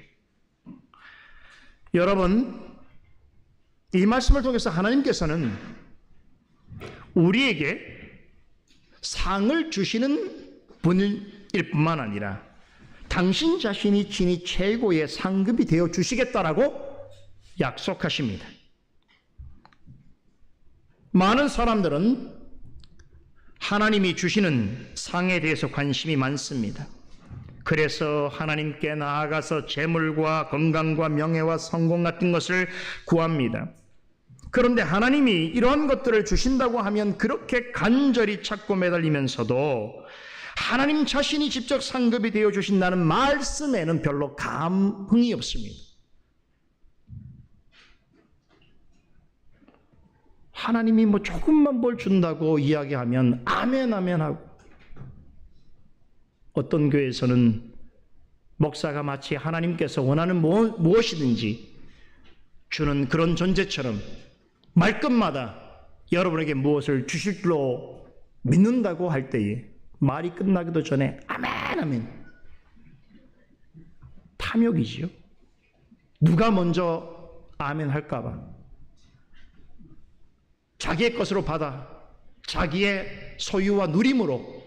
여러분, 이 말씀을 통해서 하나님께서는 우리에게 상을 주시는 분일 뿐만 아니라 당신 자신이 진히 최고의 상급이 되어 주시겠다라고 약속하십니다. 많은 사람들은 하나님이 주시는 상에 대해서 관심이 많습니다. 그래서 하나님께 나아가서 재물과 건강과 명예와 성공 같은 것을 구합니다. 그런데 하나님이 이러한 것들을 주신다고 하면 그렇게 간절히 찾고 매달리면서도 하나님 자신이 직접 상급이 되어 주신다는 말씀에는 별로 감흥이 없습니다. 하나님이 뭐 조금만 뭘 준다고 이야기하면 아멘 하고, 어떤 교회에서는 목사가 마치 하나님께서 원하는 무엇이든지 주는 그런 존재처럼 말끝마다 여러분에게 무엇을 주실 줄로 믿는다고 할 때에 말이 끝나기도 전에 아멘 탐욕이지요. 누가 먼저 아멘 할까봐 자기의 것으로 받아 자기의 소유와 누림으로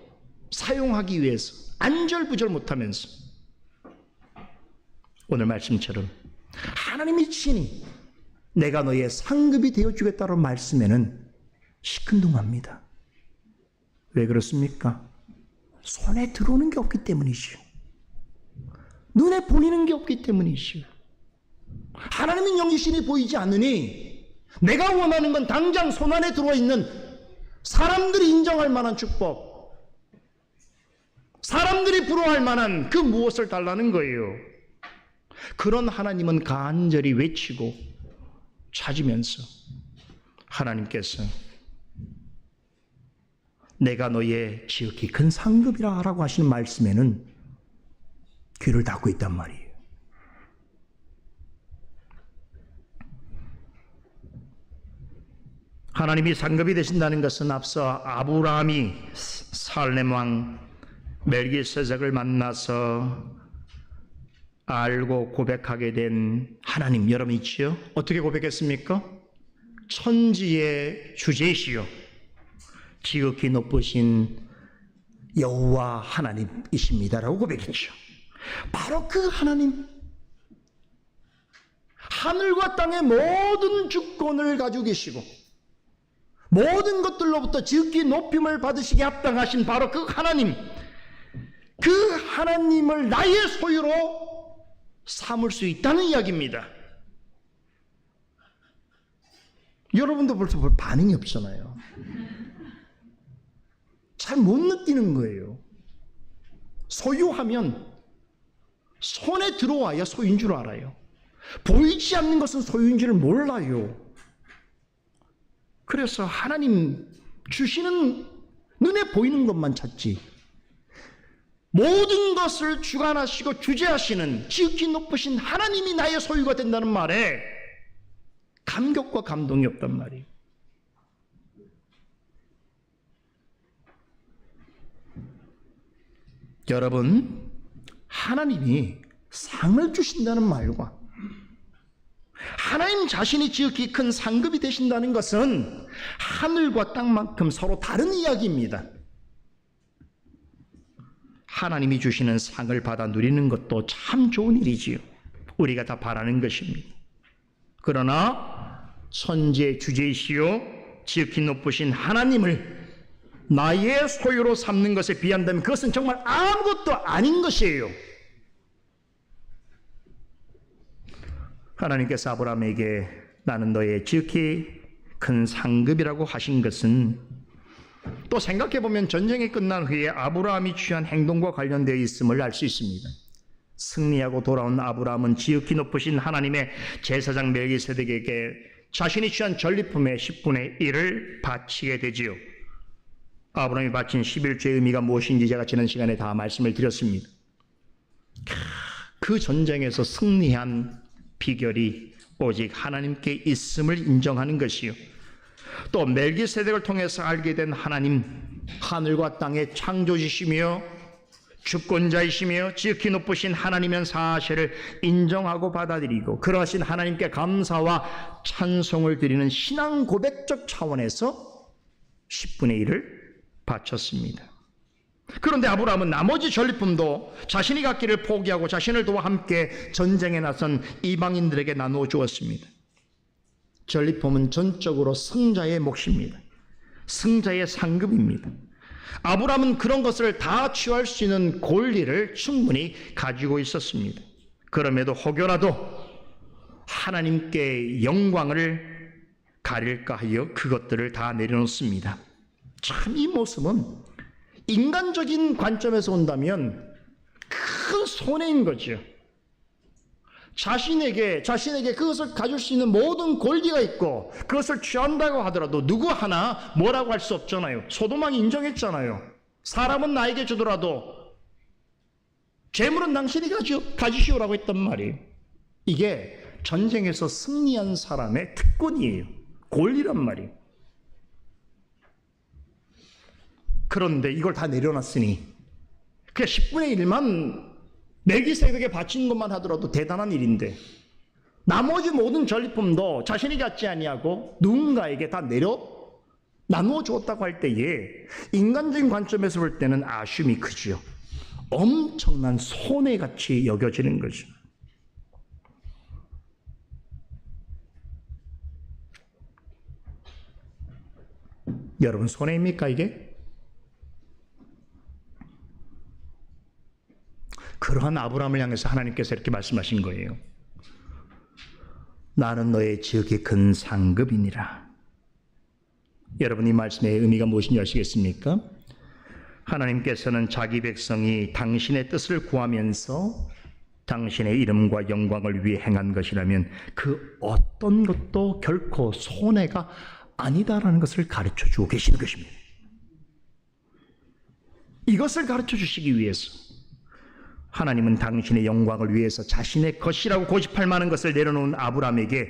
사용하기 위해서 안절부절 못하면서, 오늘 말씀처럼 하나님이 친히 내가 너의 상급이 되어주겠다는 말씀에는 시큰둥합니다. 왜 그렇습니까? 손에 들어오는 게 없기 때문이지요. 눈에 보이는 게 없기 때문이지요. 하나님은 영이신이 보이지 않으니 내가 원하는 건 당장 손안에 들어있는 사람들이 인정할 만한 축복, 사람들이 부러워할 만한 그 무엇을 달라는 거예요. 그런 하나님은 간절히 외치고 찾으면서 하나님께서 내가 너의 지극히 큰 상급이라 라고 하시는 말씀에는 귀를 닫고 있단 말이에요. 하나님이 상급이 되신다는 것은 앞서 아브라함이 살렘 왕 멜기세덱을 만나서 알고 고백하게 된 하나님, 여러분 있지요? 어떻게 고백했습니까? 천지의 주제시요 지극히 높으신 여호와 하나님이십니다라고 고백했죠. 바로 그 하나님, 하늘과 땅의 모든 주권을 가지고 계시고 모든 것들로부터 지극히 높임을 받으시기에 합당하신 바로 그 하나님, 그 하나님을 나의 소유로 삼을 수 있다는 이야기입니다. 여러분도 벌써 볼 반응이 없잖아요. 잘 못 느끼는 거예요. 소유하면 손에 들어와야 소유인 줄 알아요. 보이지 않는 것은 소유인 줄을 몰라요. 그래서 하나님 주시는 눈에 보이는 것만 찾지, 모든 것을 주관하시고 주재하시는 지극히 높으신 하나님이 나의 소유가 된다는 말에 감격과 감동이 없단 말이에요. 여러분, 하나님이 상을 주신다는 말과 하나님 자신이 지극히 큰 상급이 되신다는 것은 하늘과 땅만큼 서로 다른 이야기입니다. 하나님이 주시는 상을 받아 누리는 것도 참 좋은 일이지요. 우리가 다 바라는 것입니다. 그러나 천지의 주제이시요 지극히 높으신 하나님을 나의 소유로 삼는 것에 비한다면 그것은 정말 아무것도 아닌 것이에요. 하나님께서 아브라함에게 나는 너의 지극히 큰 상급이라고 하신 것은 또 생각해보면 전쟁이 끝난 후에 아브라함이 취한 행동과 관련되어 있음을 알 수 있습니다. 승리하고 돌아온 아브라함은 지극히 높으신 하나님의 제사장 멜기세덱에게 자신이 취한 전리품의 10분의 1을 바치게 되지요. 아브라함이 바친 11조의 의미가 무엇인지 제가 지난 시간에 다 말씀을 드렸습니다. 그 전쟁에서 승리한 비결이 오직 하나님께 있음을 인정하는 것이요, 또 멜기세덱을 통해서 알게 된 하나님, 하늘과 땅의 창조주시며 주권자이시며 지극히 높으신 하나님의 사실을 인정하고 받아들이고 그러하신 하나님께 감사와 찬송을 드리는 신앙 고백적 차원에서 10분의 1을 바쳤습니다. 그런데 아브라함은 나머지 전리품도 자신이 갖기를 포기하고 자신을 도와 함께 전쟁에 나선 이방인들에게 나누어 주었습니다. 전리품은 전적으로 승자의 몫입니다. 승자의 상급입니다. 아브라함은 그런 것을 다 취할 수 있는 권리를 충분히 가지고 있었습니다. 그럼에도 혹여라도 하나님께 영광을 가릴까 하여 그것들을 다 내려놓습니다. 참 이 모습은 인간적인 관점에서 온다면 큰 손해인 거죠. 자신에게 그것을 가질 수 있는 모든 권리가 있고 그것을 취한다고 하더라도 누구 하나 뭐라고 할 수 없잖아요. 소도망이 인정했잖아요. 사람은 나에게 주더라도 재물은 당신이 가지시오라고 했단 말이에요. 이게 전쟁에서 승리한 사람의 특권이에요. 권리란 말이에요. 그런데 이걸 다 내려놨으니 그냥 10분의 1만 멜기세덱에게 바친 것만 하더라도 대단한 일인데 나머지 모든 전리품도 자신이 갖지 아니하고 누군가에게 다 나누어 주었다고 할 때에 인간적인 관점에서 볼 때는 아쉬움이 크지요. 엄청난 손해같이 여겨지는 거죠. 여러분, 손해입니까 이게? 그러한 아브라함을 향해서 하나님께서 이렇게 말씀하신 거예요. 나는 너의 지극히 큰 상급이니라. 여러분, 이 말씀의 의미가 무엇인지 아시겠습니까? 하나님께서는 자기 백성이 당신의 뜻을 구하면서 당신의 이름과 영광을 위해 행한 것이라면 그 어떤 것도 결코 손해가 아니다라는 것을 가르쳐 주고 계시는 것입니다. 이것을 가르쳐 주시기 위해서 하나님은 당신의 영광을 위해서 자신의 것이라고 고집할 만한 것을 내려놓은 아브라함에게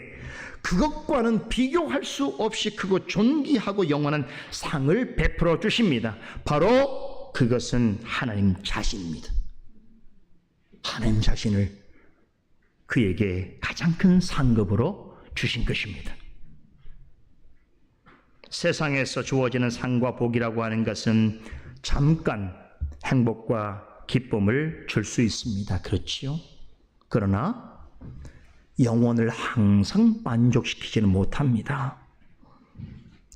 그것과는 비교할 수 없이 크고 존귀하고 영원한 상을 베풀어 주십니다. 바로 그것은 하나님 자신입니다. 하나님 자신을 그에게 가장 큰 상급으로 주신 것입니다. 세상에서 주어지는 상과 복이라고 하는 것은 잠깐 행복과 기쁨을 줄 수 있습니다. 그렇지요? 그러나 영혼을 항상 만족시키지는 못합니다.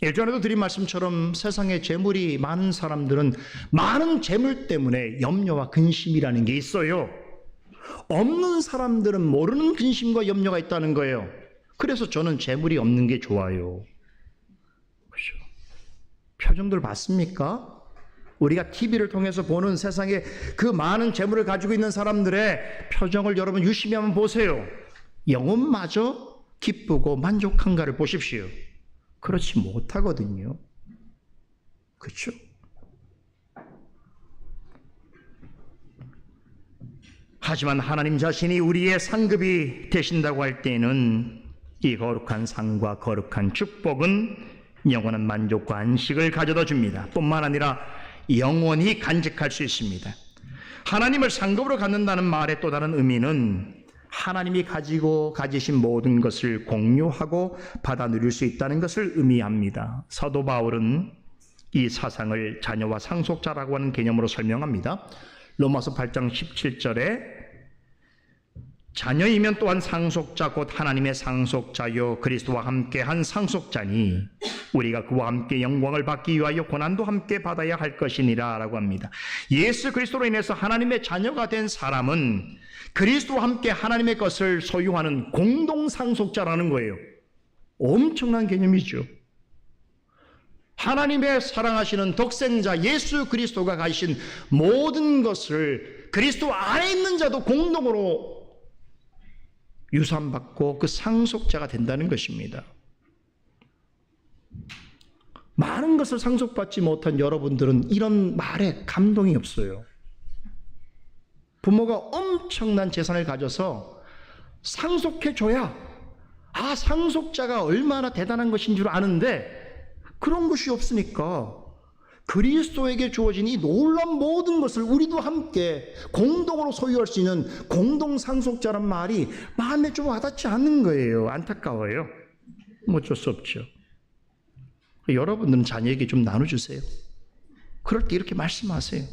예전에도 드린 말씀처럼 세상에 재물이 많은 사람들은 많은 재물 때문에 염려와 근심이라는 게 있어요. 없는 사람들은 모르는 근심과 염려가 있다는 거예요. 그래서 저는 재물이 없는 게 좋아요. 그렇죠? 표정들 봤습니까? 우리가 TV를 통해서 보는 세상에 그 많은 재물을 가지고 있는 사람들의 표정을 여러분 유심히 한번 보세요. 영혼마저 기쁘고 만족한가를 보십시오. 그렇지 못하거든요. 그렇죠? 하지만 하나님 자신이 우리의 상급이 되신다고 할 때에는 이 거룩한 상과 거룩한 축복은 영원한 만족과 안식을 가져다 줍니다. 뿐만 아니라 영원히 간직할 수 있습니다. 하나님을 상급으로 갖는다는 말의 또 다른 의미는 하나님이 가지신 모든 것을 공유하고 받아 누릴 수 있다는 것을 의미합니다. 사도 바울은 이 사상을 자녀와 상속자라고 하는 개념으로 설명합니다. 로마서 8장 17절에 자녀이면 또한 상속자 곧 하나님의 상속자요 그리스도와 함께한 상속자니 우리가 그와 함께 영광을 받기 위하여 고난도 함께 받아야 할 것이니라 라고 합니다. 예수 그리스도로 인해서 하나님의 자녀가 된 사람은 그리스도와 함께 하나님의 것을 소유하는 공동 상속자라는 거예요. 엄청난 개념이죠. 하나님의 사랑하시는 독생자 예수 그리스도가 가지신 모든 것을 그리스도 안에 있는 자도 공동으로 유산받고 그 상속자가 된다는 것입니다. 많은 것을 상속받지 못한 여러분들은 이런 말에 감동이 없어요. 부모가 엄청난 재산을 가져서 상속해줘야 상속자가 얼마나 대단한 것인 줄 아는데 그런 것이 없으니까 그리스도에게 주어진 이 놀라운 모든 것을 우리도 함께 공동으로 소유할 수 있는 공동상속자란 말이 마음에 좀 와닿지 않는 거예요. 안타까워요. 어쩔 수 없죠. 여러분들은 자녀에게 좀 나눠주세요. 그럴 때 이렇게 말씀하세요.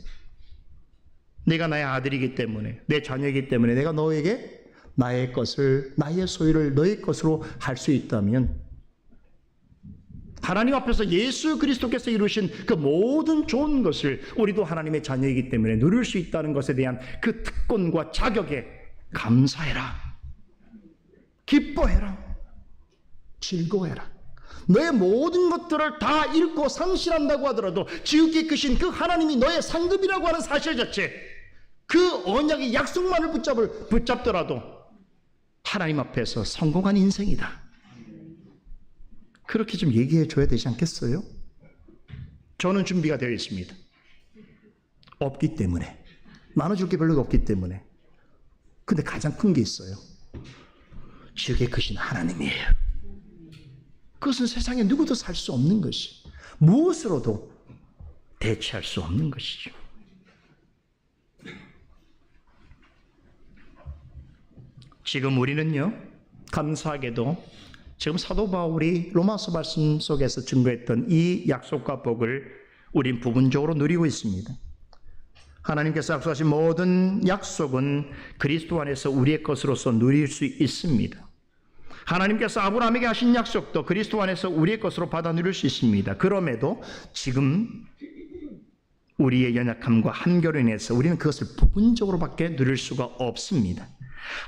내가 나의 아들이기 때문에, 내 자녀이기 때문에 내가 너에게 나의 것을, 나의 소유를 너의 것으로 할 수 있다면 하나님 앞에서 예수 그리스도께서 이루신 그 모든 좋은 것을 우리도 하나님의 자녀이기 때문에 누릴 수 있다는 것에 대한 그 특권과 자격에 감사해라. 기뻐해라. 즐거워해라. 너의 모든 것들을 다 잃고 상실한다고 하더라도 지극히 크신 그 하나님이 너의 상급이라고 하는 사실 자체, 그 언약의 약속만을 붙잡더라도 하나님 앞에서 성공한 인생이다. 그렇게 좀 얘기해 줘야 되지 않겠어요? 저는 준비가 되어 있습니다. 없기 때문에. 나눠줄 게 별로 없기 때문에. 근데 가장 큰 게 있어요. 지극히 크신 하나님이에요. 그것은 세상에 누구도 살 수 없는 것이, 무엇으로도 대체할 수 없는 것이죠. 지금 우리는요, 감사하게도 지금 사도 바울이 로마서 말씀 속에서 증거했던 이 약속과 복을 우린 부분적으로 누리고 있습니다. 하나님께서 약속하신 모든 약속은 그리스도 안에서 우리의 것으로서 누릴 수 있습니다. 하나님께서 아브라함에게 하신 약속도 그리스도 안에서 우리의 것으로 받아 누릴 수 있습니다. 그럼에도 지금 우리의 연약함과 한결로 인해서 우리는 그것을 부분적으로밖에 누릴 수가 없습니다.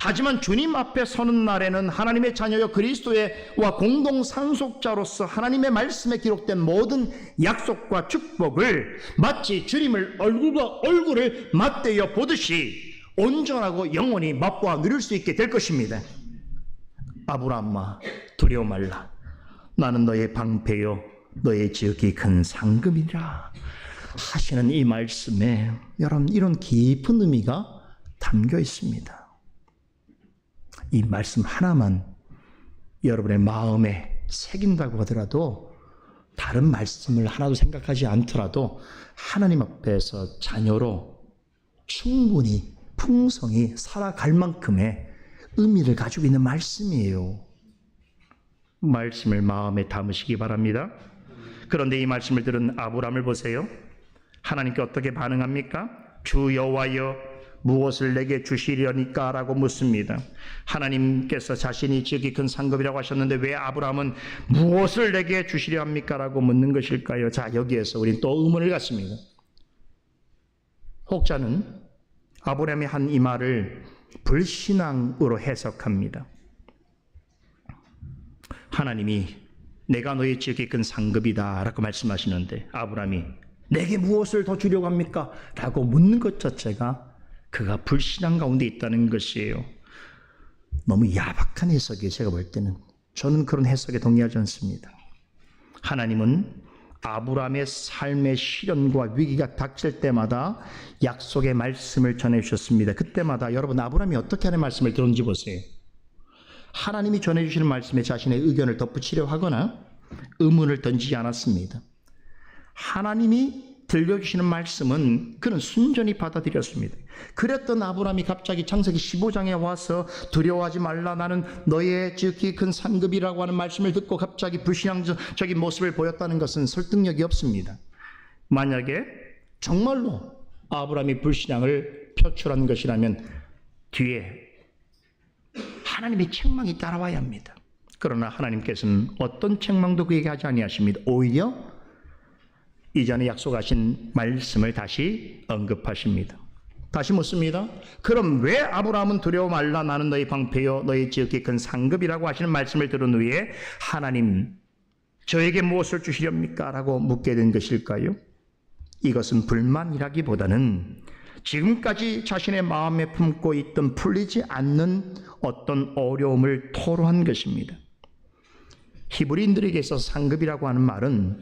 하지만 주님 앞에 서는 날에는 하나님의 자녀여 그리스도와 공동 상속자로서 하나님의 말씀에 기록된 모든 약속과 축복을 마치 주님을 얼굴과 얼굴을 맞대어 보듯이 온전하고 영원히 맛보아 누릴 수 있게 될 것입니다. 아브라함아 두려워 말라. 나는 너의 방패요 너의 지극히 큰 상급이라 하시는 이 말씀에 여러분 이런 깊은 의미가 담겨 있습니다. 이 말씀 하나만 여러분의 마음에 새긴다고 하더라도, 다른 말씀을 하나도 생각하지 않더라도 하나님 앞에서 자녀로 충분히 풍성히 살아갈 만큼의 의미를 가지고 있는 말씀이에요. 말씀을 마음에 담으시기 바랍니다. 그런데 이 말씀을 들은 아브라함을 보세요. 하나님께 어떻게 반응합니까? 주 여호와여 무엇을 내게 주시려니까? 라고 묻습니다. 하나님께서 자신이 지극히 큰 상급이라고 하셨는데 왜 아브라함은 무엇을 내게 주시려 합니까? 라고 묻는 것일까요? 자, 여기에서 우리는 또 의문을 갖습니다. 혹자는 아브라함이 한 이 말을 불신앙으로 해석합니다. 하나님이 내가 너의 지극히 큰 상급이다 라고 말씀하시는데 아브라함이 내게 무엇을 더 주려고 합니까? 라고 묻는 것 자체가 그가 불신앙 가운데 있다는 것이에요. 너무 야박한 해석이에요. 제가 볼 때는. 저는 그런 해석에 동의하지 않습니다. 하나님은 아브라함의 삶의 시련과 위기가 닥칠 때마다 약속의 말씀을 전해주셨습니다. 그때마다 여러분 아브라함이 어떻게 하는 말씀을 들었는지 보세요. 하나님이 전해주시는 말씀에 자신의 의견을 덧붙이려 하거나 의문을 던지지 않았습니다. 하나님이 들려주시는 말씀은 그는 순전히 받아들였습니다. 그랬던 아브라함이 갑자기 창세기 15장에 와서 두려워하지 말라 나는 너의 지극히 큰 상급이라고 하는 말씀을 듣고 갑자기 불신앙적인 모습을 보였다는 것은 설득력이 없습니다. 만약에 정말로 아브라함이 불신앙을 표출한 것이라면 뒤에 하나님의 책망이 따라와야 합니다. 그러나 하나님께서는 어떤 책망도 그에게 하지 아니하십니다. 오히려 이전에 약속하신 말씀을 다시 언급하십니다. 다시 묻습니다. 그럼 왜 아브라함은 두려워 말라 나는 너의 방패요 너의 지극히 큰 상급이라고 하시는 말씀을 들은 후에 하나님 저에게 무엇을 주시렵니까? 라고 묻게 된 것일까요? 이것은 불만이라기보다는 지금까지 자신의 마음에 품고 있던 풀리지 않는 어떤 어려움을 토로한 것입니다. 히브리인들에게 있어서 상급이라고 하는 말은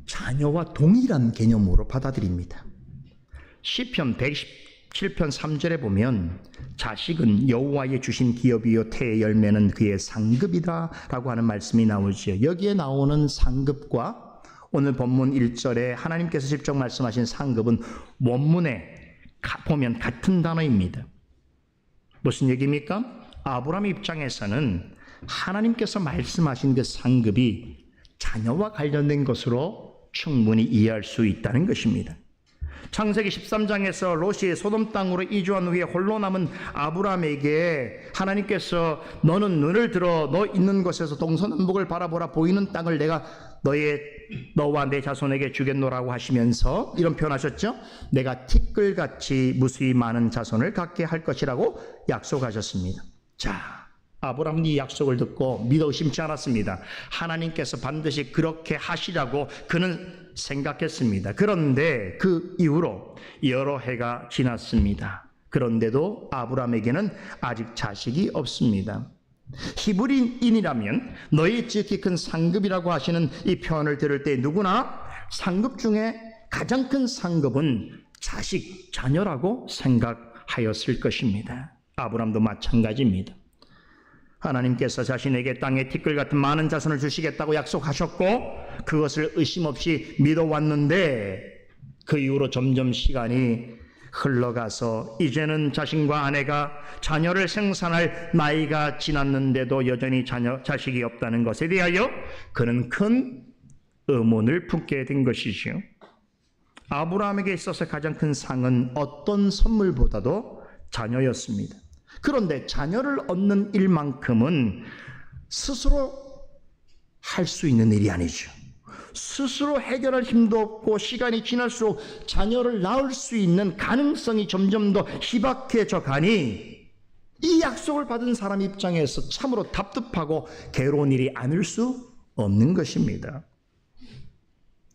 자녀와 동일한 개념으로 받아들입니다. 시편 117편 3절에 보면 자식은 여호와의 주신 기업이요 태의 열매는 그의 상급이다 라고 하는 말씀이 나오죠. 여기에 나오는 상급과 오늘 본문 1절에 하나님께서 직접 말씀하신 상급은 원문에 보면 같은 단어입니다. 무슨 얘기입니까? 아브라함 입장에서는 하나님께서 말씀하신 그 상급이 자녀와 관련된 것으로 충분히 이해할 수 있다는 것입니다. 창세기 13장에서 롯이 소돔 땅으로 이주한 후에 홀로 남은 아브라함에게 하나님께서 너는 눈을 들어 너 있는 곳에서 동서남북을 바라보라 보이는 땅을 내가 너와 내 자손에게 주겠노라고 하시면서 이런 표현하셨죠. 내가 티끌같이 무수히 많은 자손을 갖게 할 것이라고 약속하셨습니다. 자, 아브라함은 이 약속을 듣고 믿어 의심치 않았습니다. 하나님께서 반드시 그렇게 하시라고 그는 생각했습니다. 그런데 그 이후로 여러 해가 지났습니다. 그런데도 아브라함에게는 아직 자식이 없습니다. 히브리인이라면 너희 지극히 큰 상급이라고 하시는 이 표현을 들을 때 누구나 상급 중에 가장 큰 상급은 자식, 자녀라고 생각하였을 것입니다. 아브라함도 마찬가지입니다. 하나님께서 자신에게 땅에 티끌 같은 많은 자손을 주시겠다고 약속하셨고 그것을 의심 없이 믿어왔는데 그 이후로 점점 시간이 흘러가서 이제는 자신과 아내가 자녀를 생산할 나이가 지났는데도 여전히 자식이 없다는 것에 대하여 그는 큰 의문을 품게 된 것이지요. 아브라함에게 있어서 가장 큰 상은 어떤 선물보다도 자녀였습니다. 그런데 자녀를 얻는 일만큼은 스스로 할 수 있는 일이 아니죠. 스스로 해결할 힘도 없고 시간이 지날수록 자녀를 낳을 수 있는 가능성이 점점 더 희박해져 가니 이 약속을 받은 사람 입장에서 참으로 답답하고 괴로운 일이 아닐 수 없는 것입니다.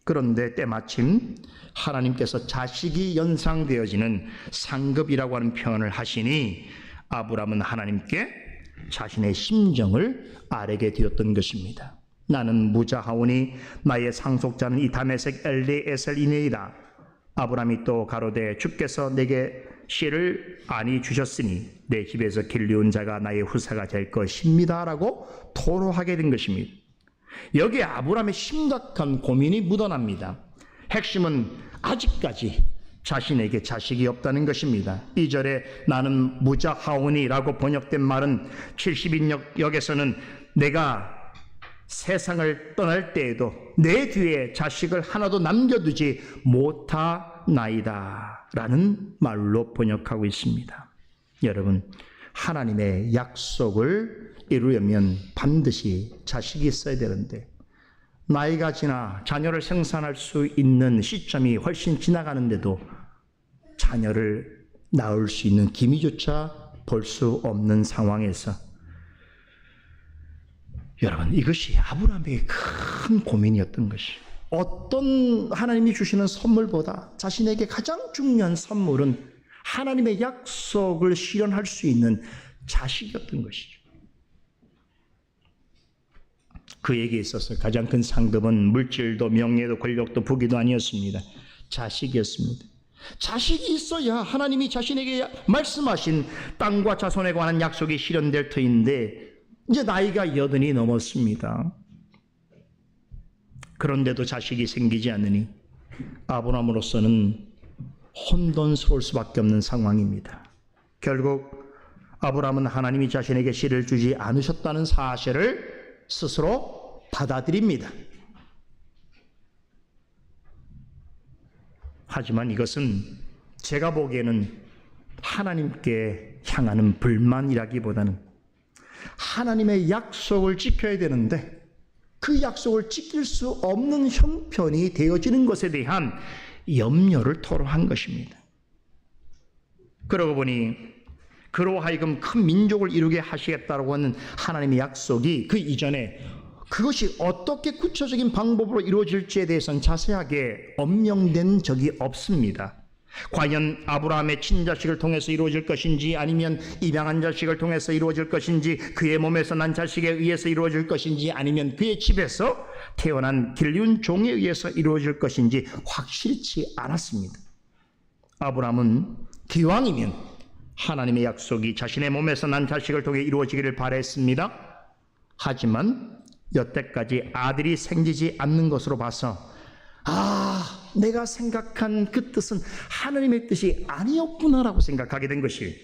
그런데 때마침 하나님께서 자식이 연상되어지는 상급이라고 하는 표현을 하시니 아브라함은 하나님께 자신의 심정을 아뢰게 되었던 것입니다. 나는 무자하오니 나의 상속자는 이 다메섹 엘리에셀이니이다. 아브라함이 또 가로되 주께서 내게 씨를 아니 주셨으니 내 집에서 길리운 자가 나의 후사가 될 것입니다 라고 토로하게 된 것입니다. 여기에 아브라함의 심각한 고민이 묻어납니다. 핵심은 아직까지 자신에게 자식이 없다는 것입니다. 2절에 나는 무자하오니라고 번역된 말은 70인역에서는 내가 세상을 떠날 때에도 내 뒤에 자식을 하나도 남겨두지 못하나이다 라는 말로 번역하고 있습니다. 여러분, 하나님의 약속을 이루려면 반드시 자식이 있어야 되는데 나이가 지나 자녀를 생산할 수 있는 시점이 훨씬 지나가는데도 자녀를 낳을 수 있는 기미조차 볼 수 없는 상황에서 여러분, 이것이 아브라함에게 큰 고민이었던 것이 어떤 하나님이 주시는 선물보다 자신에게 가장 중요한 선물은 하나님의 약속을 실현할 수 있는 자식이었던 것이죠. 그에게 있어서 가장 큰 상급은 물질도 명예도 권력도 부귀도 아니었습니다. 자식이었습니다. 자식이 있어야 하나님이 자신에게 말씀하신 땅과 자손에 관한 약속이 실현될 터인데 이제 나이가 80이 넘었습니다. 그런데도 자식이 생기지 않으니 아브라함으로서는 혼돈스러울 수밖에 없는 상황입니다. 결국 아브라함은 하나님이 자신에게 씨를 주지 않으셨다는 사실을 스스로 받아들입니다. 하지만 이것은 제가 보기에는 하나님께 향하는 불만이라기보다는 하나님의 약속을 지켜야 되는데 그 약속을 지킬 수 없는 형편이 되어지는 것에 대한 염려를 토로한 것입니다. 그러고 보니 그로 하여금 큰 민족을 이루게 하시겠다고 하는 하나님의 약속이 그 이전에 그것이 어떻게 구체적인 방법으로 이루어질지에 대해서는 자세하게 엄명된 적이 없습니다. 과연 아브라함의 친자식을 통해서 이루어질 것인지 아니면 입양한 자식을 통해서 이루어질 것인지 그의 몸에서 난 자식에 의해서 이루어질 것인지 아니면 그의 집에서 태어난 길리운 종에 의해서 이루어질 것인지 확실치 않았습니다. 아브라함은 기왕이면 하나님의 약속이 자신의 몸에서 난 자식을 통해 이루어지기를 바랬습니다. 하지만 여태까지 아들이 생기지 않는 것으로 봐서 내가 생각한 그 뜻은 하나님의 뜻이 아니었구나라고 생각하게 된 것이에요.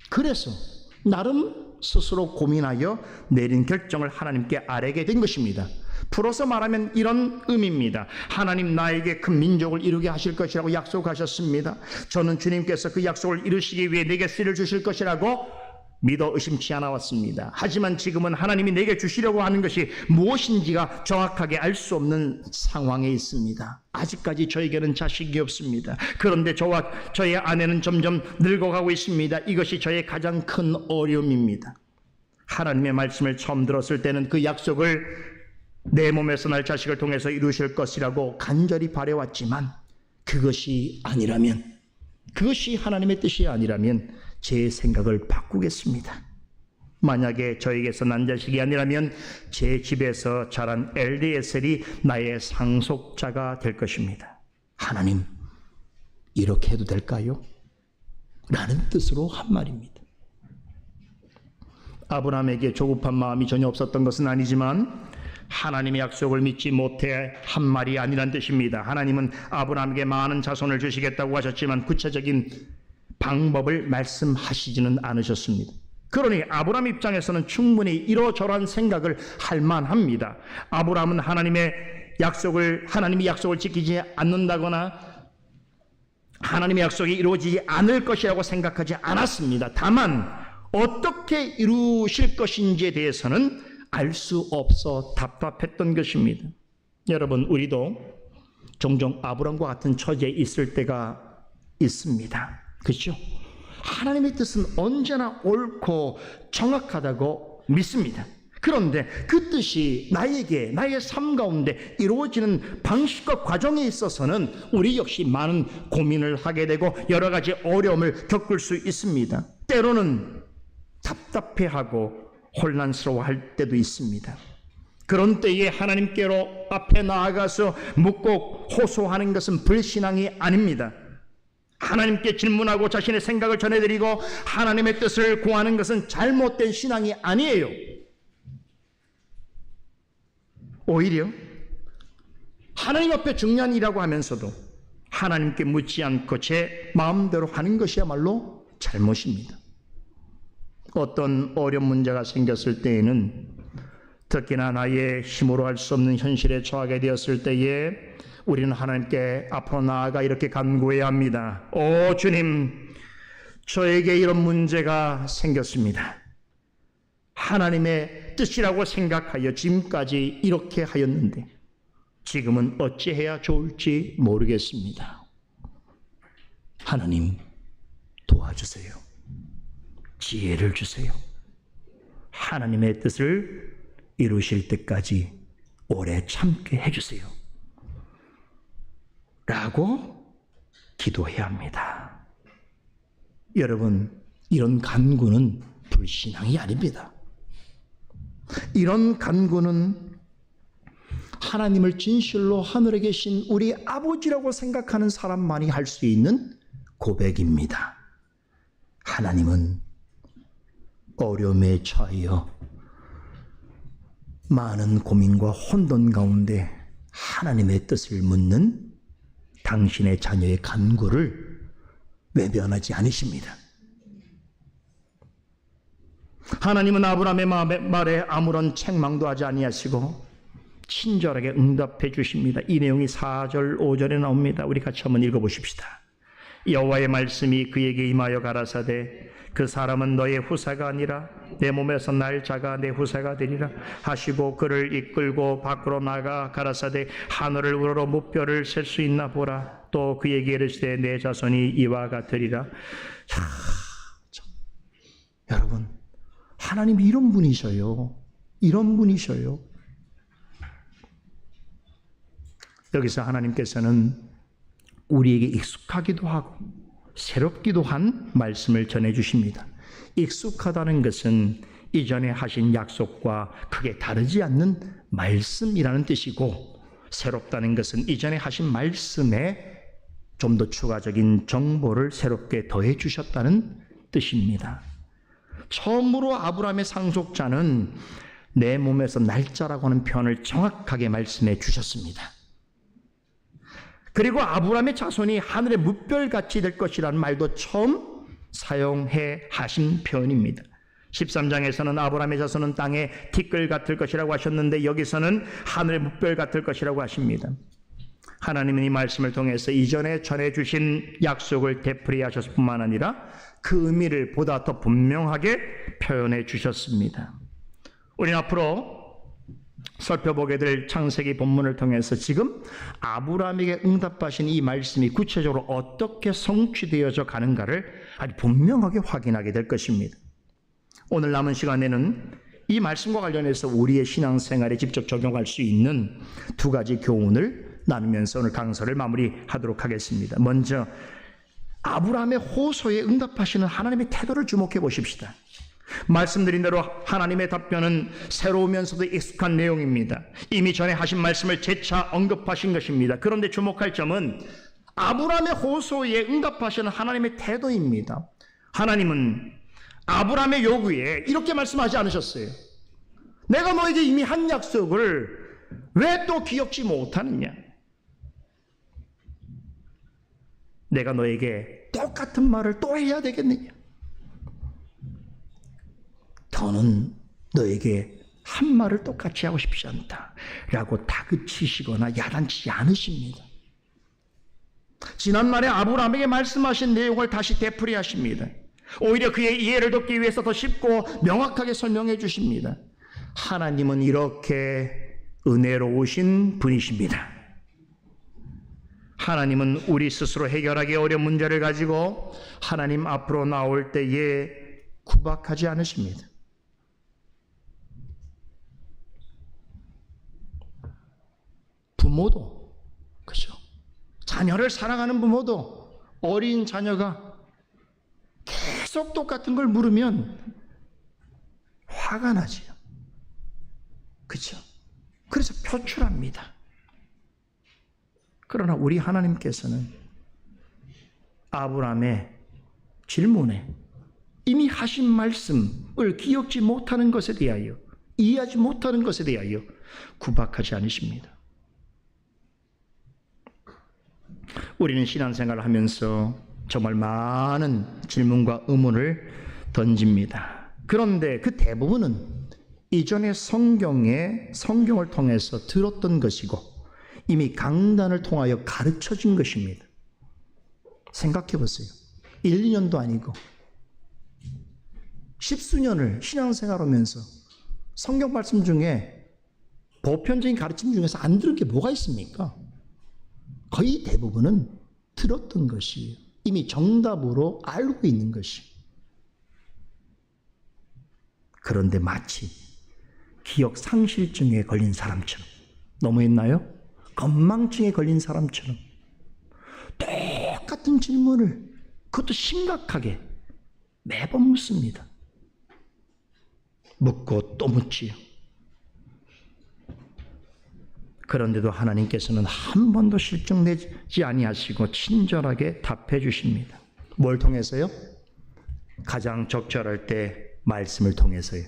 그래서 나름 스스로 고민하여 내린 결정을 하나님께 아뢰게 된 것입니다. 풀어서 말하면 이런 의미입니다. 하나님 나에게 큰 민족을 이루게 하실 것이라고 약속하셨습니다. 저는 주님께서 그 약속을 이루시기 위해 내게 씨를 주실 것이라고 믿어 의심치 않아 왔습니다. 하지만 지금은 하나님이 내게 주시려고 하는 것이 무엇인지가 정확하게 알 수 없는 상황에 있습니다. 아직까지 저에게는 자식이 없습니다. 그런데 저와 저의 아내는 점점 늙어가고 있습니다. 이것이 저의 가장 큰 어려움입니다. 하나님의 말씀을 처음 들었을 때는 그 약속을 내 몸에서 날 자식을 통해서 이루실 것이라고 간절히 바라왔지만 그것이 하나님의 뜻이 아니라면 제 생각을 바꾸겠습니다. 만약에 저에게서 난 자식이 아니라면 제 집에서 자란 엘리에셀이 나의 상속자가 될 것입니다. 하나님, 이렇게 해도 될까요? 라는 뜻으로 한 말입니다. 아브라함에게 조급한 마음이 전혀 없었던 것은 아니지만 하나님의 약속을 믿지 못해 한 말이 아니란 뜻입니다. 하나님은 아브라함에게 많은 자손을 주시겠다고 하셨지만 구체적인 방법을 말씀하시지는 않으셨습니다. 그러니 아브라함 입장에서는 충분히 이러저러한 생각을 할 만합니다. 아브라함은 하나님이 약속을 지키지 않는다거나 하나님의 약속이 이루어지지 않을 것이라고 생각하지 않았습니다. 다만 어떻게 이루실 것인지에 대해서는 알 수 없어 답답했던 것입니다. 여러분, 우리도 종종 아브라함과 같은 처지에 있을 때가 있습니다. 그렇죠? 하나님의 뜻은 언제나 옳고 정확하다고 믿습니다. 그런데 그 뜻이 나의 삶 가운데 이루어지는 방식과 과정에 있어서는 우리 역시 많은 고민을 하게 되고 여러 가지 어려움을 겪을 수 있습니다. 때로는 답답해하고 혼란스러워할 때도 있습니다. 그런 때에 하나님께로 앞에 나아가서 묻고 호소하는 것은 불신앙이 아닙니다. 하나님께 질문하고 자신의 생각을 전해드리고 하나님의 뜻을 구하는 것은 잘못된 신앙이 아니에요. 오히려 하나님 앞에 중요한 일이라고 하면서도 하나님께 묻지 않고 제 마음대로 하는 것이야말로 잘못입니다. 어떤 어려운 문제가 생겼을 때에는 특히나 나의 힘으로 할 수 없는 현실에 처하게 되었을 때에 우리는 하나님께 앞으로 나아가 이렇게 간구해야 합니다. 오 주님, 저에게 이런 문제가 생겼습니다. 하나님의 뜻이라고 생각하여 지금까지 이렇게 하였는데 지금은 어찌해야 좋을지 모르겠습니다. 하나님 도와주세요. 지혜를 주세요. 하나님의 뜻을 이루실 때까지 오래 참게 해주세요. 라고 기도해야 합니다. 여러분, 이런 간구는 불신앙이 아닙니다. 이런 간구는 하나님을 진실로 하늘에 계신 우리 아버지라고 생각하는 사람만이 할 수 있는 고백입니다. 하나님은 어려움에 처하여 많은 고민과 혼돈 가운데 하나님의 뜻을 묻는 당신의 자녀의 간구를 외면하지 않으십니다. 하나님은 아브라함의 말에 아무런 책망도 하지 아니하시고 친절하게 응답해 주십니다. 이 내용이 4절 5절에 나옵니다. 우리 같이 한번 읽어보십시다. 여호와의 말씀이 그에게 임하여 가라사대 그 사람은 너의 후사가 아니라 내 몸에서 날 자가 내 후사가 되리라 하시고 그를 이끌고 밖으로 나가 가라사대 하늘을 우러러 무뼈를 셀 수 있나 보라. 또 그에게 이르시되 내 자손이 이와 같으리라. 여러분, 하나님이 이런 분이셔요. 이런 분이셔요. 여기서 하나님께서는 우리에게 익숙하기도 하고 새롭기도 한 말씀을 전해주십니다. 익숙하다는 것은 이전에 하신 약속과 크게 다르지 않는 말씀이라는 뜻이고, 새롭다는 것은 이전에 하신 말씀에 좀 더 추가적인 정보를 새롭게 더해 주셨다는 뜻입니다. 처음으로 아브라함의 상속자는 내 몸에서 날짜라고 하는 표현을 정확하게 말씀해 주셨습니다. 그리고 아브라함의 자손이 하늘의 뭇별같이 될 것이라는 말도 처음 사용해 하신 표현입니다. 13장에서는 아브라함의 자손은 땅에 티끌 같을 것이라고 하셨는데, 여기서는 하늘의 뭇별 같을 것이라고 하십니다. 하나님은 이 말씀을 통해서 이전에 전해주신 약속을 되풀이하셨을 뿐만 아니라 그 의미를 보다 더 분명하게 표현해 주셨습니다. 우리는 앞으로 살펴보게 될 창세기 본문을 통해서 지금 아브라함에게 응답하신 이 말씀이 구체적으로 어떻게 성취되어져 가는가를 아주 분명하게 확인하게 될 것입니다. 오늘 남은 시간에는 이 말씀과 관련해서 우리의 신앙생활에 직접 적용할 수 있는 두 가지 교훈을 나누면서 오늘 강서를 마무리하도록 하겠습니다. 먼저 아브라함의 호소에 응답하시는 하나님의 태도를 주목해 보십시다. 말씀드린 대로 하나님의 답변은 새로우면서도 익숙한 내용입니다. 이미 전에 하신 말씀을 재차 언급하신 것입니다. 그런데 주목할 점은 아브라함의 호소에 응답하시는 하나님의 태도입니다. 하나님은 아브라함의 요구에 이렇게 말씀하지 않으셨어요. 내가 너에게 이미 한 약속을 왜 또 기억지 못하느냐? 내가 너에게 똑같은 말을 또 해야 되겠느냐? 더는 너에게 한 말을 똑같이 하고 싶지 않다 라고 다그치시거나 야단치지 않으십니다. 지난날에 아브라함에게 말씀하신 내용을 다시 되풀이하십니다. 오히려 그의 이해를 돕기 위해서 더 쉽고 명확하게 설명해 주십니다. 하나님은 이렇게 은혜로우신 분이십니다. 하나님은 우리 스스로 해결하기 어려운 문제를 가지고 하나님 앞으로 나올 때에 구박하지 않으십니다. 부모도 그죠? 자녀를 사랑하는 부모도 어린 자녀가 계속 똑같은 걸 물으면 화가 나지요. 그죠? 그래서 표출합니다. 그러나 우리 하나님께서는 아브라함의 질문에 이미 하신 말씀을 기억지 못하는 것에 대하여, 이해하지 못하는 것에 대하여 구박하지 않으십니다. 우리는 신앙생활을 하면서 정말 많은 질문과 의문을 던집니다. 그런데 그 대부분은 이전의 성경을 통해서 들었던 것이고 이미 강단을 통하여 가르쳐진 것입니다. 생각해 보세요. 1, 2년도 아니고 10수년을 신앙생활하면서 성경 말씀 중에 보편적인 가르침 중에서 안 들은 게 뭐가 있습니까? 거의 대부분은 들었던 것이에요. 이미 정답으로 알고 있는 것이. 그런데 마치 기억 상실증에 걸린 사람처럼, 너무했나요? 건망증에 걸린 사람처럼 똑같은 질문을, 그것도 심각하게 매번 묻습니다. 묻고 또 묻지요. 그런데도 하나님께서는 한 번도 실증내지 아니하시고 친절하게 답해 주십니다. 뭘 통해서요? 가장 적절할 때 말씀을 통해서요.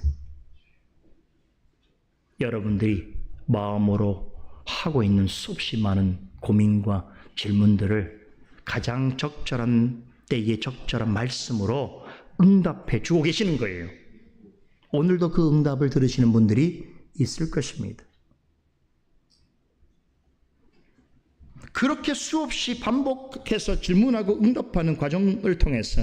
여러분들이 마음으로 하고 있는 수없이 많은 고민과 질문들을 가장 적절한 때에 적절한 말씀으로 응답해 주고 계시는 거예요. 오늘도 그 응답을 들으시는 분들이 있을 것입니다. 그렇게 수없이 반복해서 질문하고 응답하는 과정을 통해서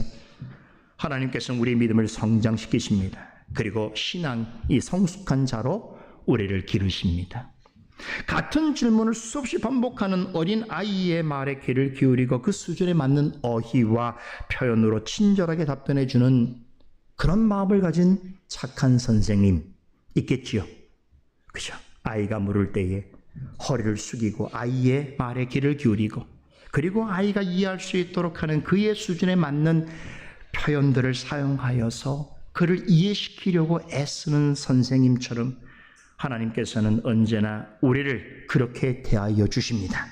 하나님께서는 우리의 믿음을 성장시키십니다. 그리고 신앙이 성숙한 자로 우리를 기르십니다. 같은 질문을 수없이 반복하는 어린 아이의 말에 귀를 기울이고 그 수준에 맞는 어휘와 표현으로 친절하게 답변해 주는 그런 마음을 가진 착한 선생님 있겠지요. 그죠? 아이가 물을 때에 허리를 숙이고 아이의 말에 귀를 기울이고, 그리고 아이가 이해할 수 있도록 하는 그의 수준에 맞는 표현들을 사용하여서 그를 이해시키려고 애쓰는 선생님처럼 하나님께서는 언제나 우리를 그렇게 대하여 주십니다.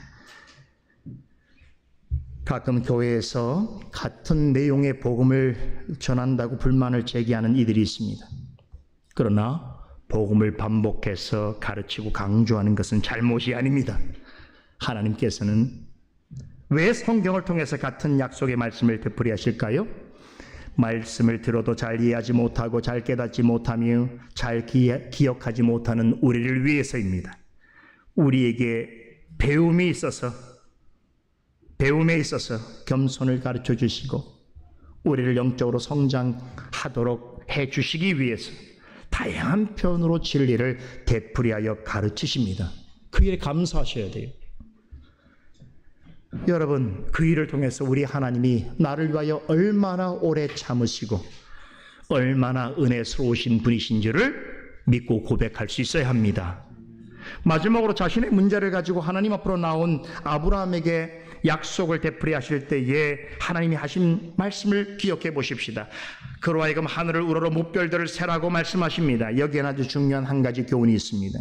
가끔 교회에서 같은 내용의 복음을 전한다고 불만을 제기하는 이들이 있습니다. 그러나 복음을 반복해서 가르치고 강조하는 것은 잘못이 아닙니다. 하나님께서는 왜 성경을 통해서 같은 약속의 말씀을 되풀이 하실까요? 말씀을 들어도 잘 이해하지 못하고 잘 깨닫지 못하며 잘 기억하지 못하는 우리를 위해서입니다. 우리에게 배움에 있어서 겸손을 가르쳐 주시고 우리를 영적으로 성장하도록 해 주시기 위해서 다양한 표현으로 진리를 되풀이하여 가르치십니다. 그 일에 감사하셔야 돼요. 여러분, 그 일을 통해서 우리 하나님이 나를 위하여 얼마나 오래 참으시고 얼마나 은혜스러우신 분이신지를 믿고 고백할 수 있어야 합니다. 마지막으로 자신의 문제를 가지고 하나님 앞으로 나온 아브라함에게 약속을 되풀이하실 때에 하나님이 하신 말씀을 기억해 보십시다. 그로 하여금 하늘을 우러러 무별들을 세라고 말씀하십니다. 여기에는 아주 중요한 한 가지 교훈이 있습니다.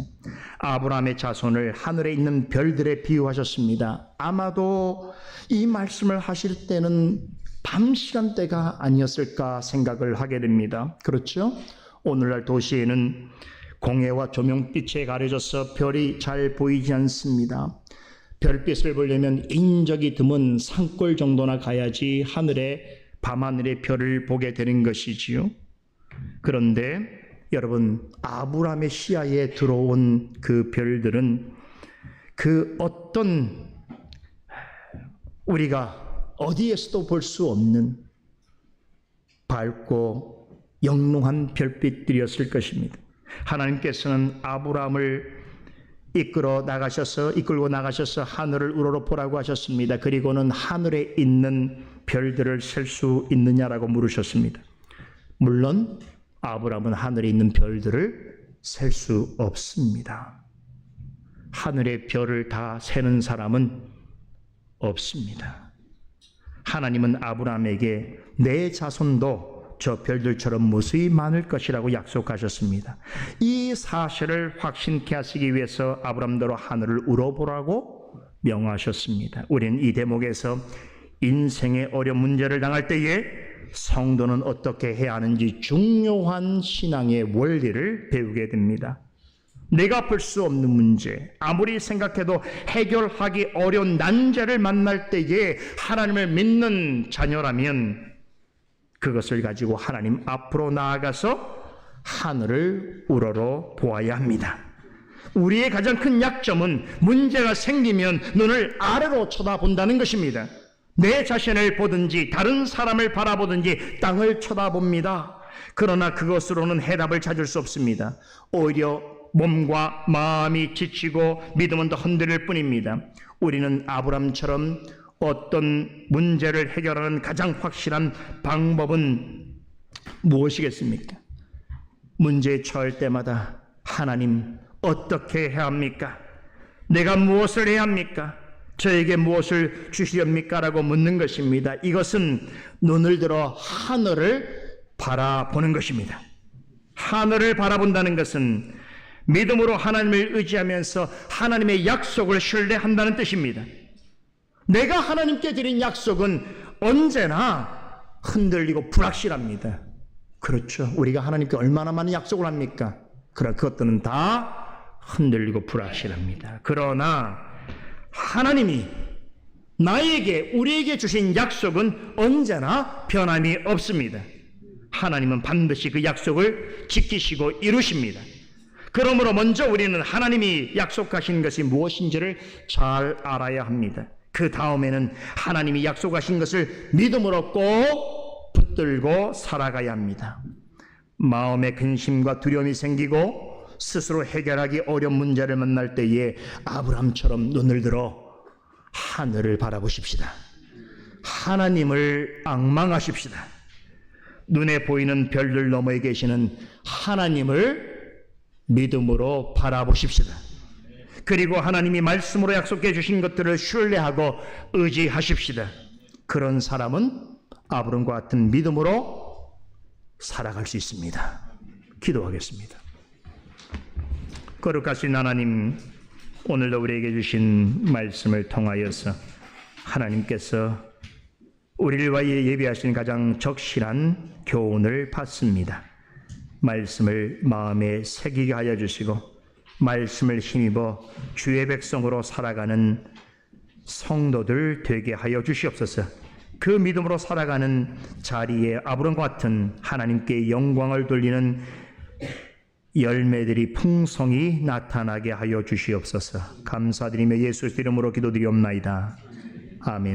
아브라함의 자손을 하늘에 있는 별들에 비유하셨습니다. 아마도 이 말씀을 하실 때는 밤 시간대가 아니었을까 생각을 하게 됩니다. 그렇죠? 오늘날 도시에는 공해와 조명빛에 가려져서 별이 잘 보이지 않습니다. 별빛을 보려면 인적이 드문 산골 정도나 가야지 밤하늘의 별을 보게 되는 것이지요. 그런데 여러분, 아브라함의 시야에 들어온 그 별들은 그 어떤 우리가 어디에서도 볼 수 없는 밝고 영롱한 별빛들이었을 것입니다. 하나님께서는 아브라함을 이끌고 나가셔서 하늘을 우러러 보라고 하셨습니다. 그리고는 하늘에 있는 별들을 셀 수 있느냐라고 물으셨습니다. 물론 아브라함은 하늘에 있는 별들을 셀 수 없습니다. 하늘의 별을 다 세는 사람은 없습니다. 하나님은 아브라함에게 내 자손도 저 별들처럼 무수히 많을 것이라고 약속하셨습니다. 이 사실을 확신케 하시기 위해서 아브라함대로 하늘을 우러보라고 명하셨습니다. 우리는 이 대목에서 인생의 어려운 문제를 당할 때에 성도는 어떻게 해야 하는지 중요한 신앙의 원리를 배우게 됩니다. 내가 풀 수 없는 문제, 아무리 생각해도 해결하기 어려운 난제를 만날 때에 하나님을 믿는 자녀라면 그것을 가지고 하나님 앞으로 나아가서 하늘을 우러러 보아야 합니다. 우리의 가장 큰 약점은 문제가 생기면 눈을 아래로 쳐다본다는 것입니다. 내 자신을 보든지 다른 사람을 바라보든지 땅을 쳐다봅니다. 그러나 그것으로는 해답을 찾을 수 없습니다. 오히려 몸과 마음이 지치고 믿음은 더 흔들릴 뿐입니다. 우리는 아브람처럼 어떤 문제를 해결하는 가장 확실한 방법은 무엇이겠습니까? 문제에 처할 때마다 하나님 어떻게 해야 합니까? 내가 무엇을 해야 합니까? 저에게 무엇을 주시렵니까? 라고 묻는 것입니다. 이것은 눈을 들어 하늘을 바라보는 것입니다. 하늘을 바라본다는 것은 믿음으로 하나님을 의지하면서 하나님의 약속을 신뢰한다는 뜻입니다. 내가 하나님께 드린 약속은 언제나 흔들리고 불확실합니다. 그렇죠. 우리가 하나님께 얼마나 많은 약속을 합니까? 그러나 그것들은 다 흔들리고 불확실합니다. 그러나 하나님이 우리에게 주신 약속은 언제나 변함이 없습니다. 하나님은 반드시 그 약속을 지키시고 이루십니다. 그러므로 먼저 우리는 하나님이 약속하신 것이 무엇인지를 잘 알아야 합니다. 그 다음에는 하나님이 약속하신 것을 믿음으로 꼭 붙들고 살아가야 합니다. 마음에 근심과 두려움이 생기고 스스로 해결하기 어려운 문제를 만날 때에 아브라함처럼 눈을 들어 하늘을 바라보십시다. 하나님을 앙망하십시다. 눈에 보이는 별들 너머에 계시는 하나님을 믿음으로 바라보십시다. 그리고 하나님이 말씀으로 약속해 주신 것들을 신뢰하고 의지하십시다. 그런 사람은 아브람과 같은 믿음으로 살아갈 수 있습니다. 기도하겠습니다. 거룩하신 하나님, 오늘도 우리에게 주신 말씀을 통하여서 하나님께서 우리를 위하여 예비하신 가장 적실한 교훈을 받습니다. 말씀을 마음에 새기게 하여 주시고 말씀을 힘입어 주의 백성으로 살아가는 성도들 되게 하여 주시옵소서. 그 믿음으로 살아가는 자리에 아브람과 같은 하나님께 영광을 돌리는 열매들이 풍성히 나타나게 하여 주시옵소서. 감사드리며 예수 이름으로 기도드리옵나이다. 아멘.